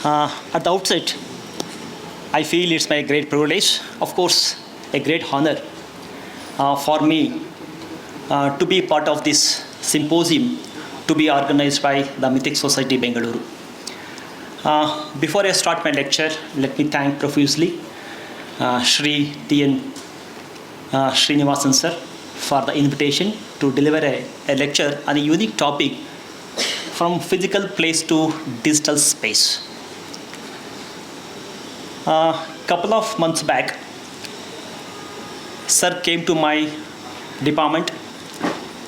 At the outset, I feel it's my great privilege, of course, a great honor for me to be part of this symposium to be organized by the Mythic Society Bengaluru. Before I start my lecture, let me thank profusely Shri T.N. Srinivasan sir for the invitation to deliver a lecture on a unique topic from physical place to digital space. Couple of months back, sir came to my department,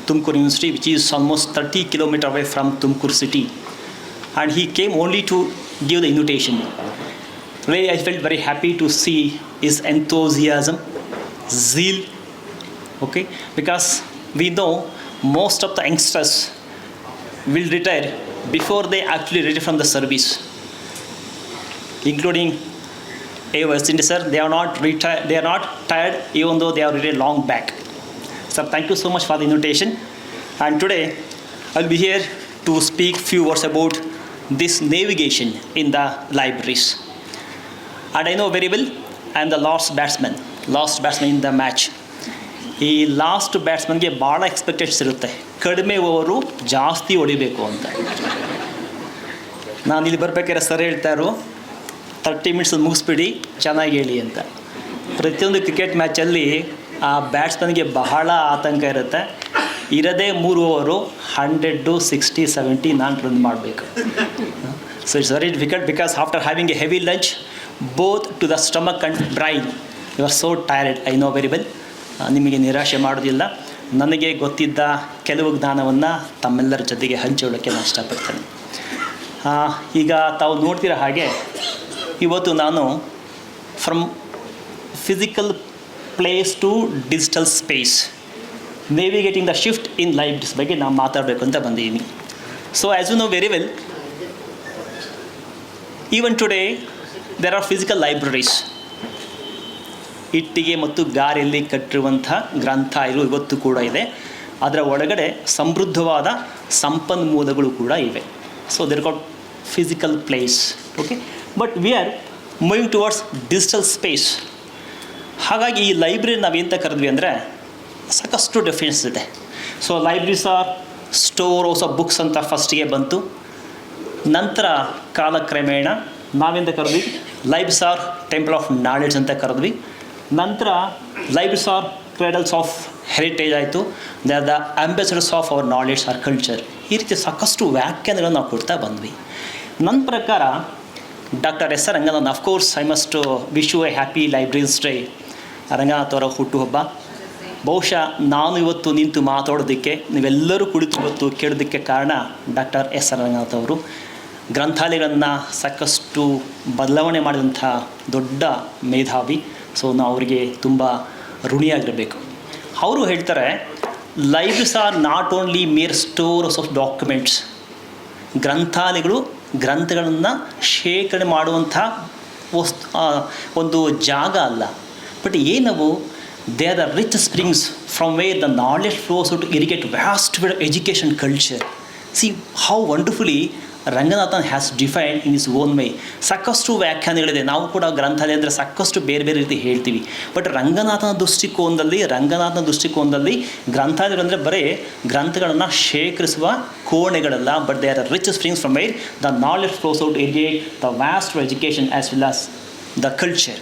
Tumkur University, which is almost 30 kilometers away from Tumkur city, and he came only to give the invitation. Really, I felt very happy to see his enthusiasm, zeal, okay, because we know most of the youngsters will retire before they actually retire from the service, including sir, they are not retired, they are not tired even though they are really long back. So thank you so much for the invitation. And today I'll be here to speak few words about this navigation in the libraries. And I know very well I am the last batsman in the match. ಈ last ಬ್ಯಾಟ್ಸ್ಮನ್ಗೆ ಭಾಳ expectations ಇರುತ್ತೆ, ಕಡಿಮೆ over ಜಾಸ್ತಿ ಹೊಡಿಬೇಕು ಅಂತ. ನಾನು ಇಲ್ಲಿ ಬರ್ಬೇಕಾದ್ರೆ ಸರ್ ಹೇಳ್ತಾರು 30 ಮಿನಿಟ್ಸ್ ಮುಗಿಸ್ಬಿಡಿ, ಚೆನ್ನಾಗಿ ಹೇಳಿ ಅಂತ. ಪ್ರತಿಯೊಂದು ಕ್ರಿಕೆಟ್ ಮ್ಯಾಚಲ್ಲಿ ಆ ಬ್ಯಾಟ್ಸ್ಮನ್ಗೆ ಬಹಳ ಆತಂಕ ಇರುತ್ತೆ. ಇರೋದೇ 3 ಓವರು 100, 60, 70 ನಾನು ರನ್ ಮಾಡಬೇಕು. So it's very difficult because after having a heavy lunch both to the stomach and brain you are so tired. I know very well. ನಿಮಗೆ ನಿರಾಶೆ ಮಾಡೋದಿಲ್ಲ. ನನಗೆ ಗೊತ್ತಿದ್ದ ಕೆಲವು ಜ್ಞಾನವನ್ನು ತಮ್ಮೆಲ್ಲರ ಜೊತೆಗೆ ಹಂಚಿಕೊಳ್ಳೋಕ್ಕೆ ನಾನು ಇಷ್ಟಪಡ್ತೇನೆ. ಈಗ ತಾವು ನೋಡ್ತಿರೋ ಹಾಗೆ ಇವತ್ತು ನಾನು from physical place to digital space, navigating the shift in libraries ಬಗ್ಗೆ ನಾನು ಮಾತಾಡಬೇಕು ಅಂತ ಬಂದಿದ್ದೀನಿ. So as you know very well, even today there are physical libraries. ಇಟ್ಟಿಗೆ ಮತ್ತು ಗಾರೆಯಲ್ಲಿ ಕಟ್ಟಿರುವಂಥ ಗ್ರಂಥಾಲಯಗಳು ಇವತ್ತು ಕೂಡ ಇದೆ. ಅದರ ಒಳಗಡೆ ಸಮೃದ್ಧವಾದ ಸಂಪನ್ಮೂಲಗಳು ಕೂಡ ಇವೆ. So there got physical place, okay. But we are moving towards digital space. ಹಾಗಾಗಿ ಈ ಲೈಬ್ರರಿ ನಾವೇಂತ ಕರೆದ್ವಿ ಅಂದರೆ ಸಾಕಷ್ಟು ಡೆಫಿನೆನ್ಸ್ ಇದೆ. So libraries are store house of books ಅಂತ ಫಸ್ಟಿಗೆ ಬಂತು. ನಂತರ ಕಾಲಕ್ರಮೇಣ ನಾವೆಂತ ಕರೆದ್ವಿ, libraries are temple of knowledge ಅಂತ ಕರೆದ್ವಿ. ನಂತರ libraries are cradles of heritage ಆಯಿತು. They are the ambassadors of our knowledge or culture. ಈ ರೀತಿ ಸಾಕಷ್ಟು ವ್ಯಾಖ್ಯಾನಗಳನ್ನು ನಾವು ಕೊಡ್ತಾ ಬಂದ್ವಿ. ನನ್ನ ಪ್ರಕಾರ doctor S R Ranganath, of course I must wish you a happy libraries day. Ranganath ಅವರ ಹುಟ್ಟುಹಬ್ಬ. ಬಹುಶಃ ನಾನು ಇವತ್ತು ನಿಂತು ಮಾತಾಡೋದಕ್ಕೆ, ನೀವೆಲ್ಲರೂ ಕುಳಿತು ಇವತ್ತು ಕೇಳೋದಕ್ಕೆ ಕಾರಣ ಡಾಕ್ಟರ್ ಎಸ್ ಆರ್ ರಂಗನಾಥ್ ಅವರು. ಗ್ರಂಥಾಲಯಗಳನ್ನು ಸಾಕಷ್ಟು ಬದಲಾವಣೆ ಮಾಡಿದಂಥ ದೊಡ್ಡ ಮೇಧಾವಿ. ಸೊ ನಾವು ಅವರಿಗೆ ತುಂಬ ಋಣಿಯಾಗಿರಬೇಕು. ಅವರು ಹೇಳ್ತಾರೆ, libraries are not only mere stores of documents. ಗ್ರಂಥಾಲಯಗಳು ಗ್ರಂಥಗಳನ್ನು ಶೇಖರಣೆ ಮಾಡುವಂಥ ಒಂದು ಜಾಗ ಅಲ್ಲ, ಬಟ್ ಏನವು, they are the rich springs from where the knowledge flows to irrigate vast education culture. See how wonderfully Ranganathan has defined in his own way. ಸಾಕಷ್ಟು ವ್ಯಾಖ್ಯಾನಗಳಿದೆ. ನಾವು ಕೂಡ ಗ್ರಂಥಾಲಯ ಅಂದರೆ ಸಾಕಷ್ಟು ಬೇರೆ ಬೇರೆ ರೀತಿ ಹೇಳ್ತೀವಿ. ಬಟ್ ರಂಗನಾಥನ ದೃಷ್ಟಿಕೋನದಲ್ಲಿ ಗ್ರಂಥಾಲಯಗಳು ಅಂದರೆ ಬರೀ ಗ್ರಂಥಗಳನ್ನು ಶೇಖರಿಸುವ ಕೋಣೆಗಳಲ್ಲ, but they are the rich springs from where the knowledge flows out irrigate the vast education as well as the culture.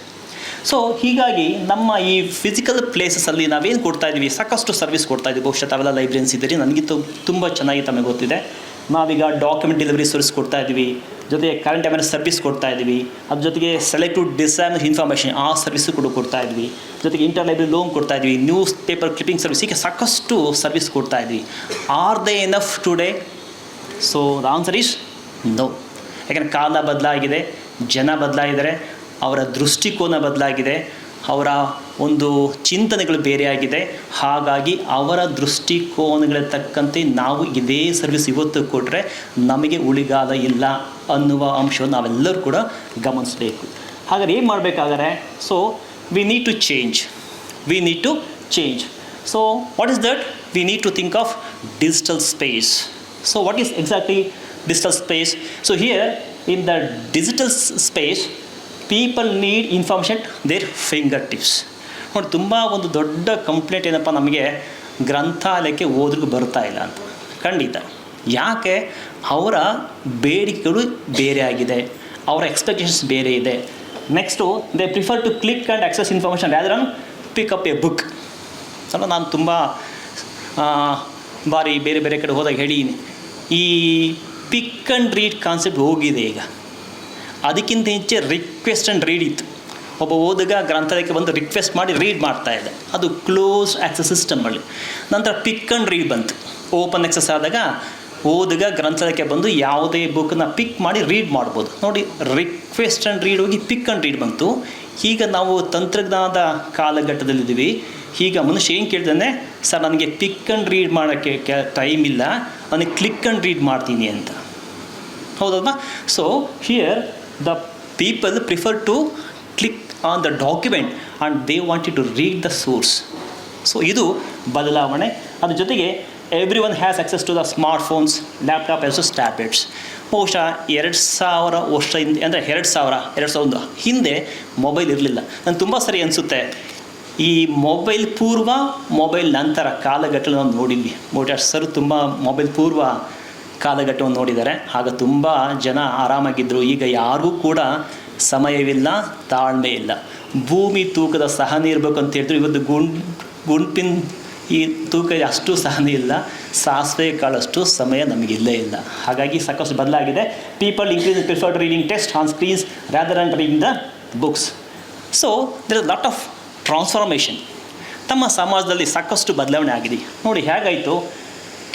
So ಹೀಗಾಗಿ ನಮ್ಮ ಈ ಫಿಸಿಕಲ್ ಪ್ಲೇಸಸಲ್ಲಿ ನಾವೇನು ಕೊಡ್ತಾಯಿದ್ವಿ, ಸಾಕಷ್ಟು ಸರ್ವಿಸ್ ಕೊಡ್ತಾಯಿದ್ವಿ. ಬಹುಶಃ ತಾವೆಲ್ಲ ಲೈಬ್ರರಿಯನ್ಸ್ ಇದ್ದೀರಿ, ನನಗಿಂತೂ ತುಂಬ ಚೆನ್ನಾಗಿ ತಮಗೆ ಗೊತ್ತಿದೆ. ನಾವೀಗ ಡಾಕ್ಯುಮೆಂಟ್ ಡೆಲಿವರಿ ಸರ್ವಿಸ್ ಕೊಡ್ತಾಯಿದ್ವಿ, ಜೊತೆಗೆ ಕರೆಂಟ್ ಅಫೇರ್ಸ್ ಸರ್ವಿಸ್ ಕೊಡ್ತಾಯಿದ್ವಿ, ಅದ್ರ ಜೊತೆಗೆ ಸೆಲೆಕ್ಟೆಡ್ ಡಿಸೈನ್ ಇನ್ಫಾರ್ಮೇಷನ್ ಆ ಸರ್ವಿಸು ಕೂಡ ಕೊಡ್ತಾಯಿದ್ವಿ, ಜೊತೆಗೆ ಇಂಟರ್ ಲೈಬ್ರರಿ ಲೋನ್ ಕೊಡ್ತಾಯಿದ್ವಿ, ನ್ಯೂಸ್ ಪೇಪರ್ ಕ್ಲಿಪ್ಪಿಂಗ್ ಸರ್ವಿಸ್, ಹೀಗೆ ಸಾಕಷ್ಟು ಸರ್ವಿಸ್ ಕೊಡ್ತಾಯಿದ್ವಿ. Are they enough today? So the answer is no. ಯಾಕೆಂದರೆ ಕಾಲ ಬದಲಾಗಿದೆ, ಜನ ಬದಲಾಗಿದ್ದಾರೆ, ಅವರ ದೃಷ್ಟಿಕೋನ ಬದಲಾಗಿದೆ, ಅವರ ಒಂದು ಚಿಂತನೆಗಳು ಬೇರೆಯಾಗಿದೆ. ಹಾಗಾಗಿ ಅವರ ದೃಷ್ಟಿಕೋನಗಳ ತಕ್ಕಂತೆ ನಾವು ಇದೇ ಸರ್ವಿಸ್ ಇವತ್ತು ಕೊಟ್ಟರೆ ನಮಗೆ ಉಳಿಗಾಲ ಇಲ್ಲ ಅನ್ನುವ ಅಂಶವನ್ನು ನಾವೆಲ್ಲರೂ ಕೂಡ ಗಮನಿಸಬೇಕು. ಹಾಗಾದ್ರೆ ಏನು ಮಾಡಬೇಕಾದರೆ, so we need to change. So what is that? We need to think of digital space. So what is exactly digital space? So here in the digital space people need information their fingertips. ನೋಡಿ, ತುಂಬ ಒಂದು ದೊಡ್ಡ complaint ಏನಪ್ಪ, ನಮಗೆ ಗ್ರಂಥಾಲಯಕ್ಕೆ ಓದ್ರಿಗೂ ಬರ್ತಾ ಇಲ್ಲ ಅಂತ. ಖಂಡಿತ. ಯಾಕೆ? ಅವರ ಬೇಡಿಕೆಗಳು ಬೇರೆ ಆಗಿದೆ, ಅವರ ಎಕ್ಸ್ಪೆಕ್ಟೇಷನ್ಸ್ ಬೇರೆ ಇದೆ. Next they prefer to click and access information rather on pick up a book. ಅಲ್ಲ, ನಾನು ತುಂಬ ಬಾರಿ ಬೇರೆ ಬೇರೆ ಕಡೆ ಹೋದಾಗ ಹೇಳಿದ್ದೀನಿ, ಈ ಪಿಕ್ ಆ್ಯಂಡ್ ರೀಡ್ ಕಾನ್ಸೆಪ್ಟ್ ಹೋಗಿದೆ ಈಗ. ಅದಕ್ಕಿಂತ ಹೆಚ್ಚೆ ರಿಕ್ವೆಸ್ಟ್ ಆ್ಯಂಡ್ ರೀಡ್ ಇತ್ತು. ಒಬ್ಬ ಓದುಗ ಗ್ರಂಥಾಲಯಕ್ಕೆ ಬಂದು ರಿಕ್ವೆಸ್ಟ್ ಮಾಡಿ ರೀಡ್ ಮಾಡ್ತಾ ಇದೆ, ಅದು ಕ್ಲೋಸ್ ಆ್ಯಕ್ಸೆಸ್ ಸಿಸ್ಟಮಲ್ಲಿ. ನಂತರ ಪಿಕ್ ಆ್ಯಂಡ್ ರೀಡ್ ಬಂತು. ಓಪನ್ ಆಕ್ಸೆಸ್ ಆದಾಗ ಓದುಗ ಗ್ರಂಥಾಲಯಕ್ಕೆ ಬಂದು ಯಾವುದೇ ಬುಕ್ಕನ್ನ ಪಿಕ್ ಮಾಡಿ ರೀಡ್ ಮಾಡ್ಬೋದು. ನೋಡಿ, ರಿಕ್ವೆಸ್ಟ್ ಆ್ಯಂಡ್ ರೀಡ್ ಹೋಗಿ ಪಿಕ್ ಆ್ಯಂಡ್ ರೀಡ್ ಬಂತು. ಈಗ ನಾವು ತಂತ್ರಜ್ಞಾನದ ಕಾಲಘಟ್ಟದಲ್ಲಿದ್ದೀವಿ. ಈಗ ಮನುಷ್ಯ ಏನು ಕೇಳ್ತಾನೆ, ಸರ್ ನನಗೆ ಪಿಕ್ ಆ್ಯಂಡ್ ರೀಡ್ ಮಾಡೋಕ್ಕೆ ಟೈಮ್ ಇಲ್ಲ, ನನಗೆ ಕ್ಲಿಕ್ ಆ್ಯಂಡ್ ರೀಡ್ ಮಾಡ್ತೀನಿ ಅಂತ. ಹೌದಲ್ವಾ? So here the people prefer to click on the document and they wanted to read the source. So ಇದು ಬದಲಾವಣೆ. ಅದ್ರ ಜೊತೆಗೆ everyone has access to the smartphones, laptop also tablets. ಬಹುಶಃ 2000 ವರ್ಷ ಹಿಂದೆ, ಅಂದರೆ 2000 ಹಿಂದೆ ಮೊಬೈಲ್ ಇರಲಿಲ್ಲ. ನಾನು ತುಂಬ ಸರಿ ಅನಿಸುತ್ತೆ, ಈ ಮೊಬೈಲ್ ಪೂರ್ವ ಮೊಬೈಲ್ ನಂತರ ಕಾಲಘಟ್ಟದಲ್ಲಿ ನಾವು ನೋಡಿದ್ವಿ. ಬಹುಶಃ ಸರ್ ತುಂಬ ಮೊಬೈಲ್ ಪೂರ್ವ ಕಾಲಘಟ್ಟವನ್ನು ನೋಡಿದ್ದಾರೆ. ಆಗ ತುಂಬ ಜನ ಆರಾಮಾಗಿದ್ದರು. ಈಗ ಯಾರಿಗೂ ಕೂಡ ಸಮಯವಿಲ್ಲ, ತಾಳ್ಮೆ ಇಲ್ಲ. ಭೂಮಿ ತೂಕದ ಸಹನೆ ಇರಬೇಕು ಅಂತ ಹೇಳಿದ್ರು. ಇವತ್ತು ಗುಂಪಿನ ಈ ತೂಕ ಅಷ್ಟು ಸಹನೆ ಇಲ್ಲ, ಸಾಸಿವೆ ಕಾಳಷ್ಟು ಸಮಯ ನಮಗಿಲ್ಲೇ ಇಲ್ಲ. ಹಾಗಾಗಿ ಸಾಕಷ್ಟು ಬದಲಾಗಿದೆ. People increase preferred reading text on screens rather and reading the books. So there is lot of transformation. ತಮ್ಮ ಸಮಾಜದಲ್ಲಿ ಸಾಕಷ್ಟು ಬದಲಾವಣೆ ಆಗಿದೆ. ನೋಡಿ ಹೇಗಾಯಿತು,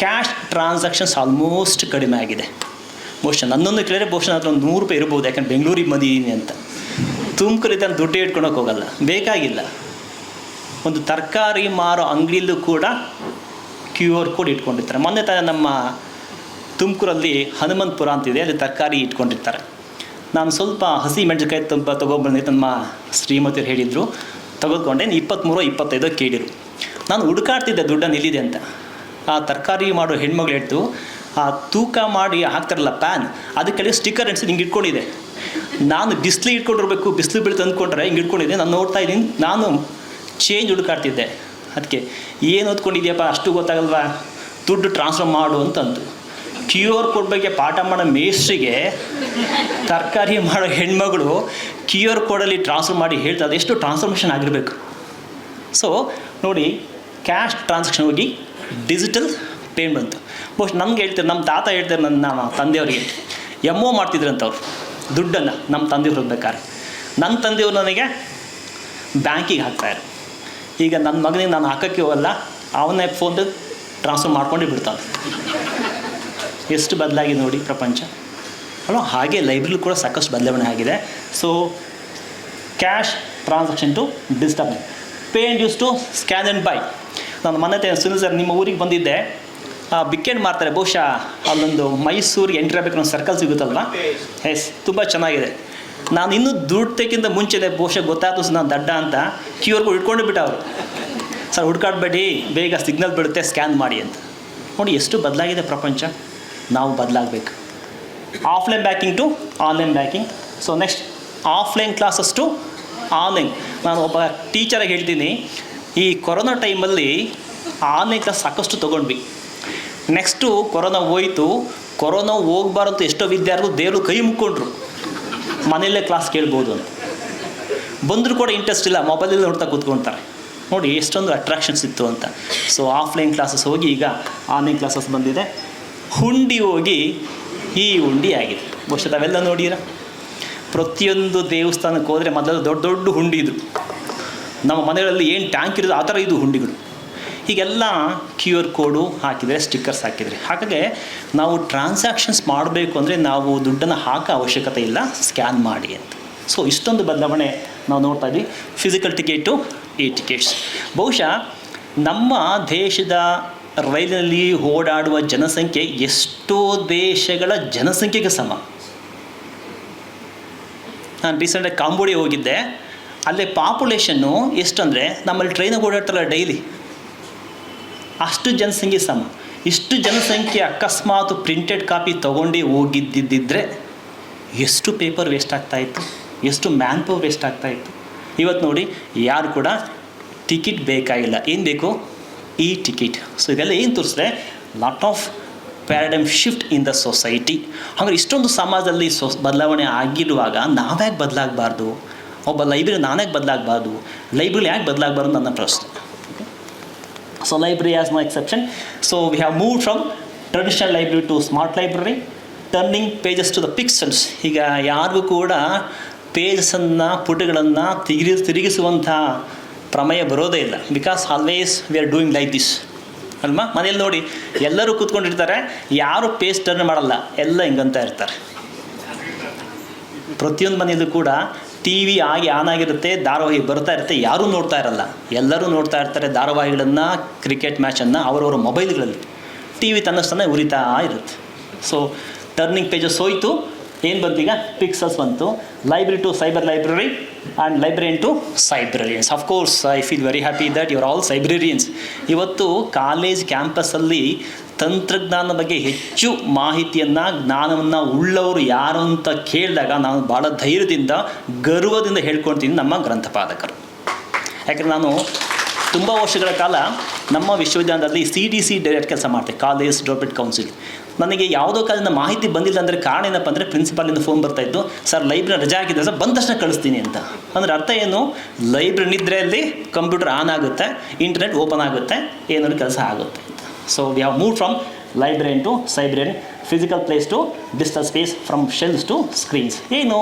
ಕ್ಯಾಶ್ ಟ್ರಾನ್ಸಾಕ್ಷನ್ಸ್ ಆಲ್ಮೋಸ್ಟ್ ಕಡಿಮೆ ಆಗಿದೆ. ಬಹುಶಃ ನನ್ನೊಂದು ಕೇಳಿದ್ರೆ ಬಹುಶಃ ಅದರ ಒಂದು 100 ರೂಪಾಯಿ ಇರ್ಬೋದು, ಯಾಕಂದ್ರೆ ಬೆಂಗಳೂರಿಗೆ ಬಂದಿದ್ದೀನಿ ಅಂತ. ತುಮಕೂರಿಗೆ ನಾನು ದುಡ್ಡು ಇಟ್ಕೊಳಕ್ಕೆ ಹೋಗಲ್ಲ, ಬೇಕಾಗಿಲ್ಲ. ಒಂದು ತರಕಾರಿ ಮಾರೋ ಅಂಗಡಿಯಲ್ಲೂ ಕೂಡ QR ಕೋಡ್ ಇಟ್ಕೊಂಡಿರ್ತಾರೆ. ಮೊನ್ನೆ ನಮ್ಮ ತುಮಕೂರಲ್ಲಿ ಹನುಮಂತಪುರ ಅಂತಿದೆ, ಅಲ್ಲಿ ತರಕಾರಿ ಇಟ್ಕೊಂಡಿರ್ತಾರೆ. ನಾನು ಸ್ವಲ್ಪ ಹಸಿ ಮೆಣಸಿನಕಾಯಿ ತೊಗೊಬಂದಿದ್ದೆ. ನಮ್ಮ ಶ್ರೀಮತಿಯರು ಹೇಳಿದರು, ತೆಗೆದುಕೊಂಡೆ. 23-25 ಕೇಳಿರು. ನಾನು ಹುಡುಕಾಡ್ತಿದ್ದೆ ದುಡ್ಡನ್ನು ಎಲ್ಲಿದೆ ಅಂತ. ಆ ತರಕಾರಿ ಮಾಡೋ ಹೆಣ್ಮಗಳು ಹೇಳ್ತು, ಆ ತೂಕ ಮಾಡಿ ಹಾಕ್ತಾರಲ್ಲ ಪ್ಯಾನ್, ಅದಕ್ಕೆ ಸ್ಟಿಕ್ಕರ್ ಅಂಟಿಸಿ ಹಿಂಗೆ ಇಟ್ಕೊಂಡಿದೆ. ನಾನು ಬಿಸಿಲು ಇಟ್ಕೊಂಡಿರ್ಬೇಕು, ಬಿಸಿಲು ಬೀಳ್ತು ಅಂದ್ಕೊಂಡ್ರೆ ಹಿಂಗೆ ಇಟ್ಕೊಂಡಿದ್ದೆ. ನಾನು ನೋಡ್ತಾ ಇದ್ದೀನಿ, ನಾನು ಚೇಂಜ್ ಹುಡುಕಾಡ್ತಿದ್ದೆ. ಅದಕ್ಕೆ ಏನು ಓದ್ಕೊಂಡಿದ್ಯಪ್ಪ, ಅಷ್ಟು ಗೊತ್ತಾಗಲ್ವಾ, ದುಡ್ಡು ಟ್ರಾನ್ಸ್ಫರ್ ಮಾಡು ಅಂತಂದು. QR ಕೋಡ್ ಬಗ್ಗೆ ಪಾಠ ಮಾಡೋ ಮೇಸ್ಟ್ರಿಗೆ ತರಕಾರಿ ಮಾಡೋ ಹೆಣ್ಮಗಳು QR ಕೋಡಲ್ಲಿ ಟ್ರಾನ್ಸ್ಫರ್ ಮಾಡಿ ಹೇಳ್ತಾ, ಎಷ್ಟು ಟ್ರಾನ್ಸ್ಫರ್ಮೇಷನ್ ಆಗಿರಬೇಕು. ಸೊ ನೋಡಿ, ಕ್ಯಾಶ್ ಟ್ರಾನ್ಸಾಕ್ಷನ್ ಹೋಗಿ ಡಿಜಿಟಲ್ ಪೇಮೆಂಟ್ ಬಂತು. ಬಹುಶಃ ನಮ್ಗೆ ಹೇಳ್ತಾರೆ, ನಮ್ಮ ತಾತ ಹೇಳ್ತಾರೆ, ನಮ್ಮ ತಂದೆಯವರಿಗೆ MO ಮಾಡ್ತಿದ್ರಂತವ್ರು ದುಡ್ಡನ್ನು. ನಮ್ಮ ತಂದೆಯವ್ರು ಹೋಗ್ಬೇಕಾದ್ರೆ ನನ್ನ ತಂದೆಯವರು ನನಗೆ ಬ್ಯಾಂಕಿಗೆ ಹಾಕ್ತಾಯಿರು. ಈಗ ನನ್ನ ಮಗನಿಗೆ ನಾನು ಹಾಕೋಕ್ಕೆ ಹೋಗಲ್ಲ, ಅವನ್ನೇ ಫೋನ್ದು ಟ್ರಾನ್ಸ್ಫರ್ ಮಾಡ್ಕೊಂಡು ಬಿಡ್ತಾನೆ. ಎಷ್ಟು ಬದಲಾಗಿದೆ ನೋಡಿ ಪ್ರಪಂಚ ಅಲ್ವಾ? ಹಾಗೆ ಲೈಬ್ರರಿ ಕೂಡ ಸಾಕಷ್ಟು ಬದಲಾವಣೆ ಆಗಿದೆ. So cash transaction to digital pay and use to scan and buy. ನಾನು ಮೊನ್ನೆ ಸುನಿಲ್ ಸರ್ ನಿಮ್ಮ ಊರಿಗೆ ಬಂದಿದ್ದೆ, ಬಿಕೆಂಡ್ ಮಾಡ್ತಾರೆ. ಬಹುಶಃ ಅಲ್ಲೊಂದು ಮೈಸೂರಿಗೆ ಎಂಟ್ರಿ ಆಗಬೇಕು ಒಂದು ಸರ್ಕಲ್ ಸಿಗುತ್ತಲ್ವ? ಎಸ್, ತುಂಬ ಚೆನ್ನಾಗಿದೆ. ನಾನು ಇನ್ನೂ ದುಡ್ಡಕ್ಕಿಂತ ಮುಂಚೆನೆ ಬಹುಶಃ ಗೊತ್ತಾಯ್ತು ನಾನು ದಡ್ಡ ಅಂತ. QR ಕೋಡ್ ಇಟ್ಕೊಂಡು ಬಿಟ್ಟು ಅವರು, ಸರ್ ಹುಡ್ಕಾಡ್ಬೇಡಿ, ಬೇಗ ಸಿಗ್ನಲ್ ಬಿಡುತ್ತೆ, ಸ್ಕ್ಯಾನ್ ಮಾಡಿ ಅಂತ. ನೋಡಿ ಎಷ್ಟು ಬದಲಾಗಿದೆ ಪ್ರಪಂಚ. ನಾವು ಬದಲಾಗಬೇಕು. Offline banking to online banking. So next offline classes to online. ನಾನು ಒಬ್ಬ ಟೀಚರಾಗಿ ಹೇಳ್ತೀನಿ, ಈ ಕೊರೋನಾ ಟೈಮಲ್ಲಿ ಆನ್ಲೈನ್ ಕ್ಲಾಸ್ ಸಾಕಷ್ಟು ತೊಗೊಂಡ್ವಿ. ನೆಕ್ಸ್ಟು ಕೊರೋನಾ ಹೋಯಿತು. ಕೊರೋನಾ ಹೋಗ್ಬಾರಂತ ಎಷ್ಟೋ ವಿದ್ಯಾರ್ಥಿಗಳು ದೇವರು ಕೈ ಮುಕ್ಕೊಂಡ್ರು, ಮನೆಯಲ್ಲೇ ಕ್ಲಾಸ್ ಕೇಳ್ಬೋದು ಅಂತ. ಬಂದರೂ ಕೂಡ ಇಂಟ್ರೆಸ್ಟ್ ಇಲ್ಲ, ಮೊಬೈಲಲ್ಲಿ ನೋಡ್ತಾ ಕೂತ್ಕೊಳ್ತಾರೆ. ನೋಡಿ ಎಷ್ಟೊಂದು ಅಟ್ರಾಕ್ಷನ್ಸ್ ಇತ್ತು ಅಂತ. ಸೊ ಆಫ್ಲೈನ್ ಕ್ಲಾಸಸ್ ಹೋಗಿ ಈಗ ಆನ್ಲೈನ್ ಕ್ಲಾಸಸ್ ಬಂದಿದೆ. ಹುಂಡಿ ಹೋಗಿ ಈ ಹುಂಡಿ ಆಗಿದೆ. ಬಹುಶಃ ತಾವೆಲ್ಲ ನೋಡಿರ, ಪ್ರತಿಯೊಂದು ದೇವಸ್ಥಾನಕ್ಕೆ ಹೋದರೆ ಮೊದಲು ದೊಡ್ಡ ದೊಡ್ಡ ಹುಂಡಿ ಇದ್ರು. ನಮ್ಮ ಮನೆಗಳಲ್ಲಿ ಏನು ಟ್ಯಾಂಕ್ ಇರೋದು ಆ ಥರ ಇದು ಹುಂಡಿಗಳು. ಹೀಗೆಲ್ಲ QR ಕೋಡು ಹಾಕಿದರೆ, ಸ್ಟಿಕ್ಕರ್ಸ್ ಹಾಕಿದರೆ. ಹಾಗಾಗಿ ನಾವು ಟ್ರಾನ್ಸಾಕ್ಷನ್ಸ್ ಮಾಡಬೇಕು ಅಂದರೆ ನಾವು ದುಡ್ಡನ್ನು ಹಾಕೋ ಅವಶ್ಯಕತೆ ಇಲ್ಲ, ಸ್ಕ್ಯಾನ್ ಮಾಡಿ ಅಂತ. ಸೊ ಇಷ್ಟೊಂದು ಬದಲಾವಣೆ ನಾವು ನೋಡ್ತಾ ಇದ್ವಿ. Physical ticket tickets. ಬಹುಶಃ ನಮ್ಮ ದೇಶದ ರೈಲಿನಲ್ಲಿ ಓಡಾಡುವ ಜನಸಂಖ್ಯೆ ಎಷ್ಟೋ ದೇಶಗಳ ಜನಸಂಖ್ಯೆಗೆ ಸಮ. ನಾನು ರೀಸೆಂಟಾಗಿ ಕಾಂಬೋಡಿಯಾ ಹೋಗಿದ್ದೆ. ಅಲ್ಲೇ ಪಾಪ್ಯುಲೇಷನ್ನು ಎಷ್ಟಂದರೆ ನಮ್ಮಲ್ಲಿ ಟ್ರೈನಿಗೆ ಓಡಾಡ್ತಾರಲ್ಲ ಡೈಲಿ, ಅಷ್ಟು ಜನಸಂಖ್ಯೆ ಸಮ. ಇಷ್ಟು ಜನಸಂಖ್ಯೆ ಅಕಸ್ಮಾತ್ ಪ್ರಿಂಟೆಡ್ ಕಾಪಿ ತೊಗೊಂಡೇ ಹೋಗಿದ್ದಿದ್ದರೆ ಎಷ್ಟು ಪೇಪರ್ ವೇಸ್ಟ್ ಆಗ್ತಾಯಿತ್ತು, ಎಷ್ಟು ಮ್ಯಾನ್ ಪವರ್ ವೇಸ್ಟ್ ಆಗ್ತಾಯಿತ್ತು. ಇವತ್ತು ನೋಡಿ ಯಾರು ಕೂಡ ಟಿಕೆಟ್ ಬೇಕಾಗಿಲ್ಲ, ಏನು ಬೇಕು ಈ ಟಿಕೆಟ್. ಸೊ ಇದೆಲ್ಲ ಏನು ತೋರಿಸಿದ್ರೆ lot of paradigm shift in the society. ಹಾಗಾದ್ರೆ ಇಷ್ಟೊಂದು ಸಮಾಜದಲ್ಲಿ ಬದಲಾವಣೆ ಆಗಿರುವಾಗ ನಾವ್ಯಾಕೆ ಬದಲಾಗಬಾರ್ದು? ಒಬ್ಬ ಲೈಬ್ರರಿ ನಾನ್ಯಾಕೆ ಬದಲಾಗಬಾರ್ದು? ಲೈಬ್ರರಿ ಯಾಕೆ ಬದಲಾಗಬಾರ್ದು ನನ್ನ ಪ್ರಶ್ನೆ. So library as no exception. So we have moved from traditional library to smart library, turning pages to the pixels. ಈಗ ಯಾರಿಗೂ ಕೂಡ ಪೇಜಸನ್ನು ಪುಟಗಳನ್ನು ತಿರುಗಿಸುವಂಥ ಪ್ರಮೇಯ ಬರೋದೇ ಇಲ್ಲ. Because always we are doing like this ಅಲ್ವಾ. ಮನೇಲಿ ನೋಡಿ ಎಲ್ಲರೂ ಕೂತ್ಕೊಂಡಿರ್ತಾರೆ, ಯಾರು ಪೇಜ್ ಟರ್ನ್ ಮಾಡಲ್ಲ, ಎಲ್ಲ ಹಿಂಗಂತ ಇರ್ತಾರೆ. ಪ್ರತಿಯೊಂದು ಮನೆಯಲ್ಲೂ ಕೂಡ ಟಿ ವಿ ಆನ್ ಆಗಿರುತ್ತೆ, ಧಾರಾವಾಹಿ ಬರ್ತಾ ಇರುತ್ತೆ, ಯಾರೂ ನೋಡ್ತಾ ಇರಲ್ಲ. ಎಲ್ಲರೂ ನೋಡ್ತಾ ಇರ್ತಾರೆ ಧಾರಾವಾಹಿಗಳನ್ನು, ಕ್ರಿಕೆಟ್ ಮ್ಯಾಚನ್ನು ಅವರವರ ಮೊಬೈಲ್ಗಳಲ್ಲಿ. ಟಿ ವಿ ತನ್ನಷ್ಟನ್ನು ಉರಿತಾ ಇರುತ್ತೆ. ಸೊ ಟರ್ನಿಂಗ್ ಪೇಜಸ್ ಹೋಯಿತು, ಏನು ಬಂತು ಈಗ ಪಿಕ್ಸಲ್ಸ್ ಬಂತು. Library to cyber library and librarian to cybrarians. Of course I feel very happy that you are all cybrarians. ಇವತ್ತು ಕಾಲೇಜ್ ಕ್ಯಾಂಪಸ್ಸಲ್ಲಿ ತಂತ್ರಜ್ಞಾನದ ಬಗ್ಗೆ ಹೆಚ್ಚು ಮಾಹಿತಿಯನ್ನು, ಜ್ಞಾನವನ್ನು ಉಳ್ಳವರು ಯಾರು ಅಂತ ಕೇಳಿದಾಗ ನಾನು ಭಾಳ ಧೈರ್ಯದಿಂದ, ಗರ್ವದಿಂದ ಹೇಳ್ಕೊಳ್ತೀನಿ ನಮ್ಮ ಗ್ರಂಥಪಾಲಕರು. ಯಾಕಂದರೆ ನಾನು ತುಂಬ ವರ್ಷಗಳ ಕಾಲ ನಮ್ಮ ವಿಶ್ವವಿದ್ಯಾಲಯದಲ್ಲಿ CDC ಡೈರೆಕ್ಟ್ ಕೆಲಸ ಮಾಡ್ತೀನಿ, ಕಾಲೇಜ್ ಡೆವಲಪ್ಮೆಂಟ್ ಕೌನ್ಸಿಲ್. ನನಗೆ ಯಾವುದೋ ಕಾಲದಿಂದ ಮಾಹಿತಿ ಬಂದಿಲ್ಲ ಅಂದರೆ ಕಾರಣ ಏನಪ್ಪ ಅಂದರೆ ಪ್ರಿನ್ಸಿಪಾಲಿಂದ ಫೋನ್ ಬರ್ತಾಯಿತ್ತು, ಸರ್ ಲೈಬ್ರರಿ ರಜೆ ಹಾಕಿದ್ರೆ ಸರ್ ಬಂದ ತಕ್ಷಣ ಕಳಿಸ್ತೀನಿ ಅಂತ. ಅಂದರೆ ಅರ್ಥ ಏನು, ಲೈಬ್ರರಿ ನಿದ್ರೆಯಲ್ಲಿ ಕಂಪ್ಯೂಟರ್ ಆನ್ ಆಗುತ್ತೆ, ಇಂಟರ್ನೆಟ್ ಓಪನ್ ಆಗುತ್ತೆ, ಏನಾದ್ರು ಕೆಲಸ ಆಗುತ್ತೆ ಅಂತ. So we have move from librarian to cybrarian, physical place to digital space, from shelves to screens. ಏನು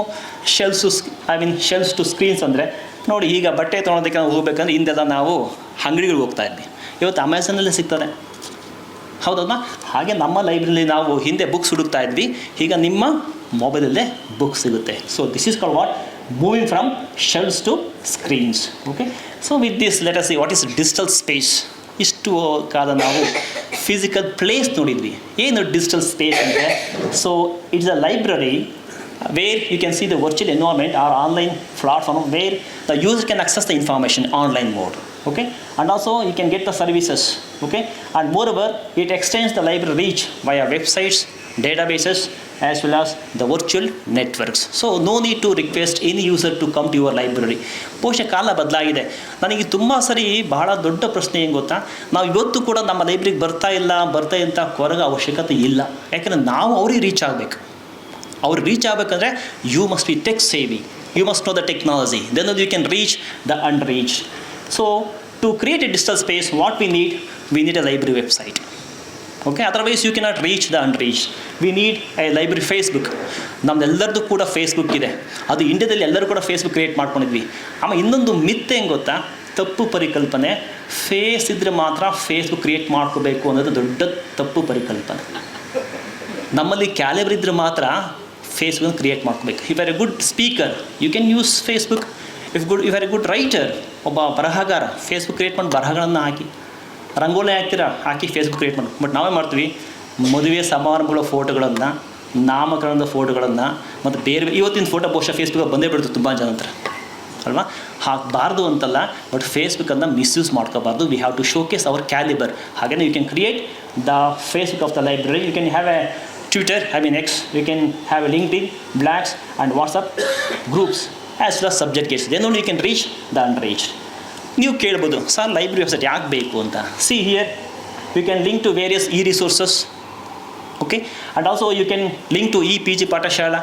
ಶೆಲ್ಸ್ ಟು ಸ್ಕ್ರೀನ್ಸ್ ಅಂದರೆ ನೋಡಿ, ಈಗ ಬಟ್ಟೆ ತೊಗೊಳೋದಕ್ಕೆ ನಾವು ಹೋಗ್ಬೇಕಂದ್ರೆ ಹಿಂದೆಲ್ಲ ನಾವು ಅಂಗಡಿಗಳಿಗೆ ಹೋಗ್ತಾ ಇದ್ವಿ, ಇವತ್ತು ಅಮೆಝಾನಲ್ಲೇ ಸಿಗ್ತದೆ, ಹೌದಲ್ವಾ. ಹಾಗೆ ನಮ್ಮ ಲೈಬ್ರರಿಲಿ ನಾವು ಹಿಂದೆ ಬುಕ್ಸ್ ಹುಡುಕ್ತಾ ಇದ್ವಿ, ಈಗ ನಿಮ್ಮ ಮೊಬೈಲಲ್ಲೇ ಬುಕ್ ಸಿಗುತ್ತೆ. So this is called what, moving from shelves to screens. Okay, so with this let us see what is digital space. ಇಷ್ಟು ಕಾಲ ನಾವು ಫಿಸಿಕಲ್ ಪ್ಲೇಸ್ ನೋಡಿದ್ವಿ, ಏನು ಡಿಜಿಟಲ್ ಸ್ಪೇಸ್ ಅಂದರೆ. So it's a library where you can see the virtual environment or online platform where the user can access the information online mode. Okay, and also you can get the services. Okay, and moreover it extends the library reach via websites, databases as well as the virtual networks. So no need to request any user to come to your library. ಬಹುಶಃ ಕಾಲ ಬದಲಾಗಿದೆ. ನನಗೆ ತುಂಬ ಸರಿ ಬಹಳ ದೊಡ್ಡ ಪ್ರಶ್ನೆ ಏನು ಗೊತ್ತಾ, ನಾವು ಇವತ್ತು ಕೂಡ ನಮ್ಮ ಲೈಬ್ರರಿಗೆ ಬರ್ತಾ ಅಂತ ಕೊರಗ ಅವಶ್ಯಕತೆ ಇಲ್ಲ. ಯಾಕಂದರೆ ನಾವು ಅವ್ರಿಗೆ ರೀಚ್ ಆಗಬೇಕು. ಅವ್ರು ರೀಚ್ ಆಗಬೇಕಂದ್ರೆ you must be tech savvy, you must know the technology, then you can reach the unreached. So to create a digital space what we need a library website. Okay, otherwise you cannot reach the unreached. We need a library Facebook. ನಮ್ದೆಲ್ಲರದ್ದು ಕೂಡ Facebook ಇದೆ, ಅದು ಇಂಡಿಯಾದಲ್ಲಿ ಎಲ್ಲರೂ ಕೂಡ Facebook create ಮಾಡ್ಕೊಂಡಿದ್ವಿ. ಆಮೇಲೆ ಇನ್ನೊಂದು ಮಿತ್ ಏನು ಗೊತ್ತಾ, ತಪ್ಪು ಪರಿಕಲ್ಪನೆ, ಫೇಸ್ ಇದ್ದರೆ ಮಾತ್ರ ಫೇಸ್ಬುಕ್ ಕ್ರಿಯೇಟ್ ಮಾಡ್ಕೋಬೇಕು ಅನ್ನೋದು ದೊಡ್ಡ ತಪ್ಪು ಪರಿಕಲ್ಪನೆ. ನಮ್ಮಲ್ಲಿ ಕ್ಯಾಲಿಬರ್ ಇದ್ದರೆ ಮಾತ್ರ ಫೇಸ್ಬುಕ್ ಕ್ರಿಯೇಟ್ ಮಾಡ್ಕೋಬೇಕು. If are a good speaker you can use Facebook. If are a good writer, ಒಬ್ಬ ಬರಹಗಾರ, ಫೇಸ್ಬುಕ್ ಕ್ರಿಯೇಟ್ ಮಾಡಿ ಬರಹಗಳನ್ನು ಹಾಕಿ, ರಂಗೋಲಿ ಹಾಕಿ ಫೇಸ್ಬುಕ್ ಕ್ರಿಯೇಟ್ ಮಾಡಿ. ಬಟ್ ನಾವೇ ಮಾಡ್ತೀವಿ, ಮದುವೆ ಸಮಾರಂಭಗಳ ಫೋಟೋಗಳನ್ನು, ನಾಮಕರಣದ ಫೋಟೋಗಳನ್ನು ಮತ್ತು ಬೇರೆ ಇವತ್ತಿನ ಫೋಟೋ ಬಹುಶಃ ಫೇಸ್ಬುಕ್ ಬಂದೇ ಬಿಡ್ತು ತುಂಬ ಜನ ಹತ್ರ ಅಲ್ವಾ. ಹಾಕಬಾರ್ದು ಅಂತಲ್ಲ, ಬಟ್ ಫೇಸ್ಬುಕ್ಕನ್ನು ಮಿಸ್ಯೂಸ್ ಮಾಡ್ಕೋಬಾರ್ದು. We have to showcase our calibre. ಹಾಗೆಯೇ you can create the Facebook of the library. You can have a Twitter, X, you can have a LinkedIn, Blacks and WhatsApp groups as well as subject cases. Then only you can reach the unreached. ನೀವು ಕೇಳ್ಬೋದು, sir library website ಯಾಕೆ ಬೇಕು ಅಂತ. See here you can link to various resources. Okay, and also you can link to PG Pathshala.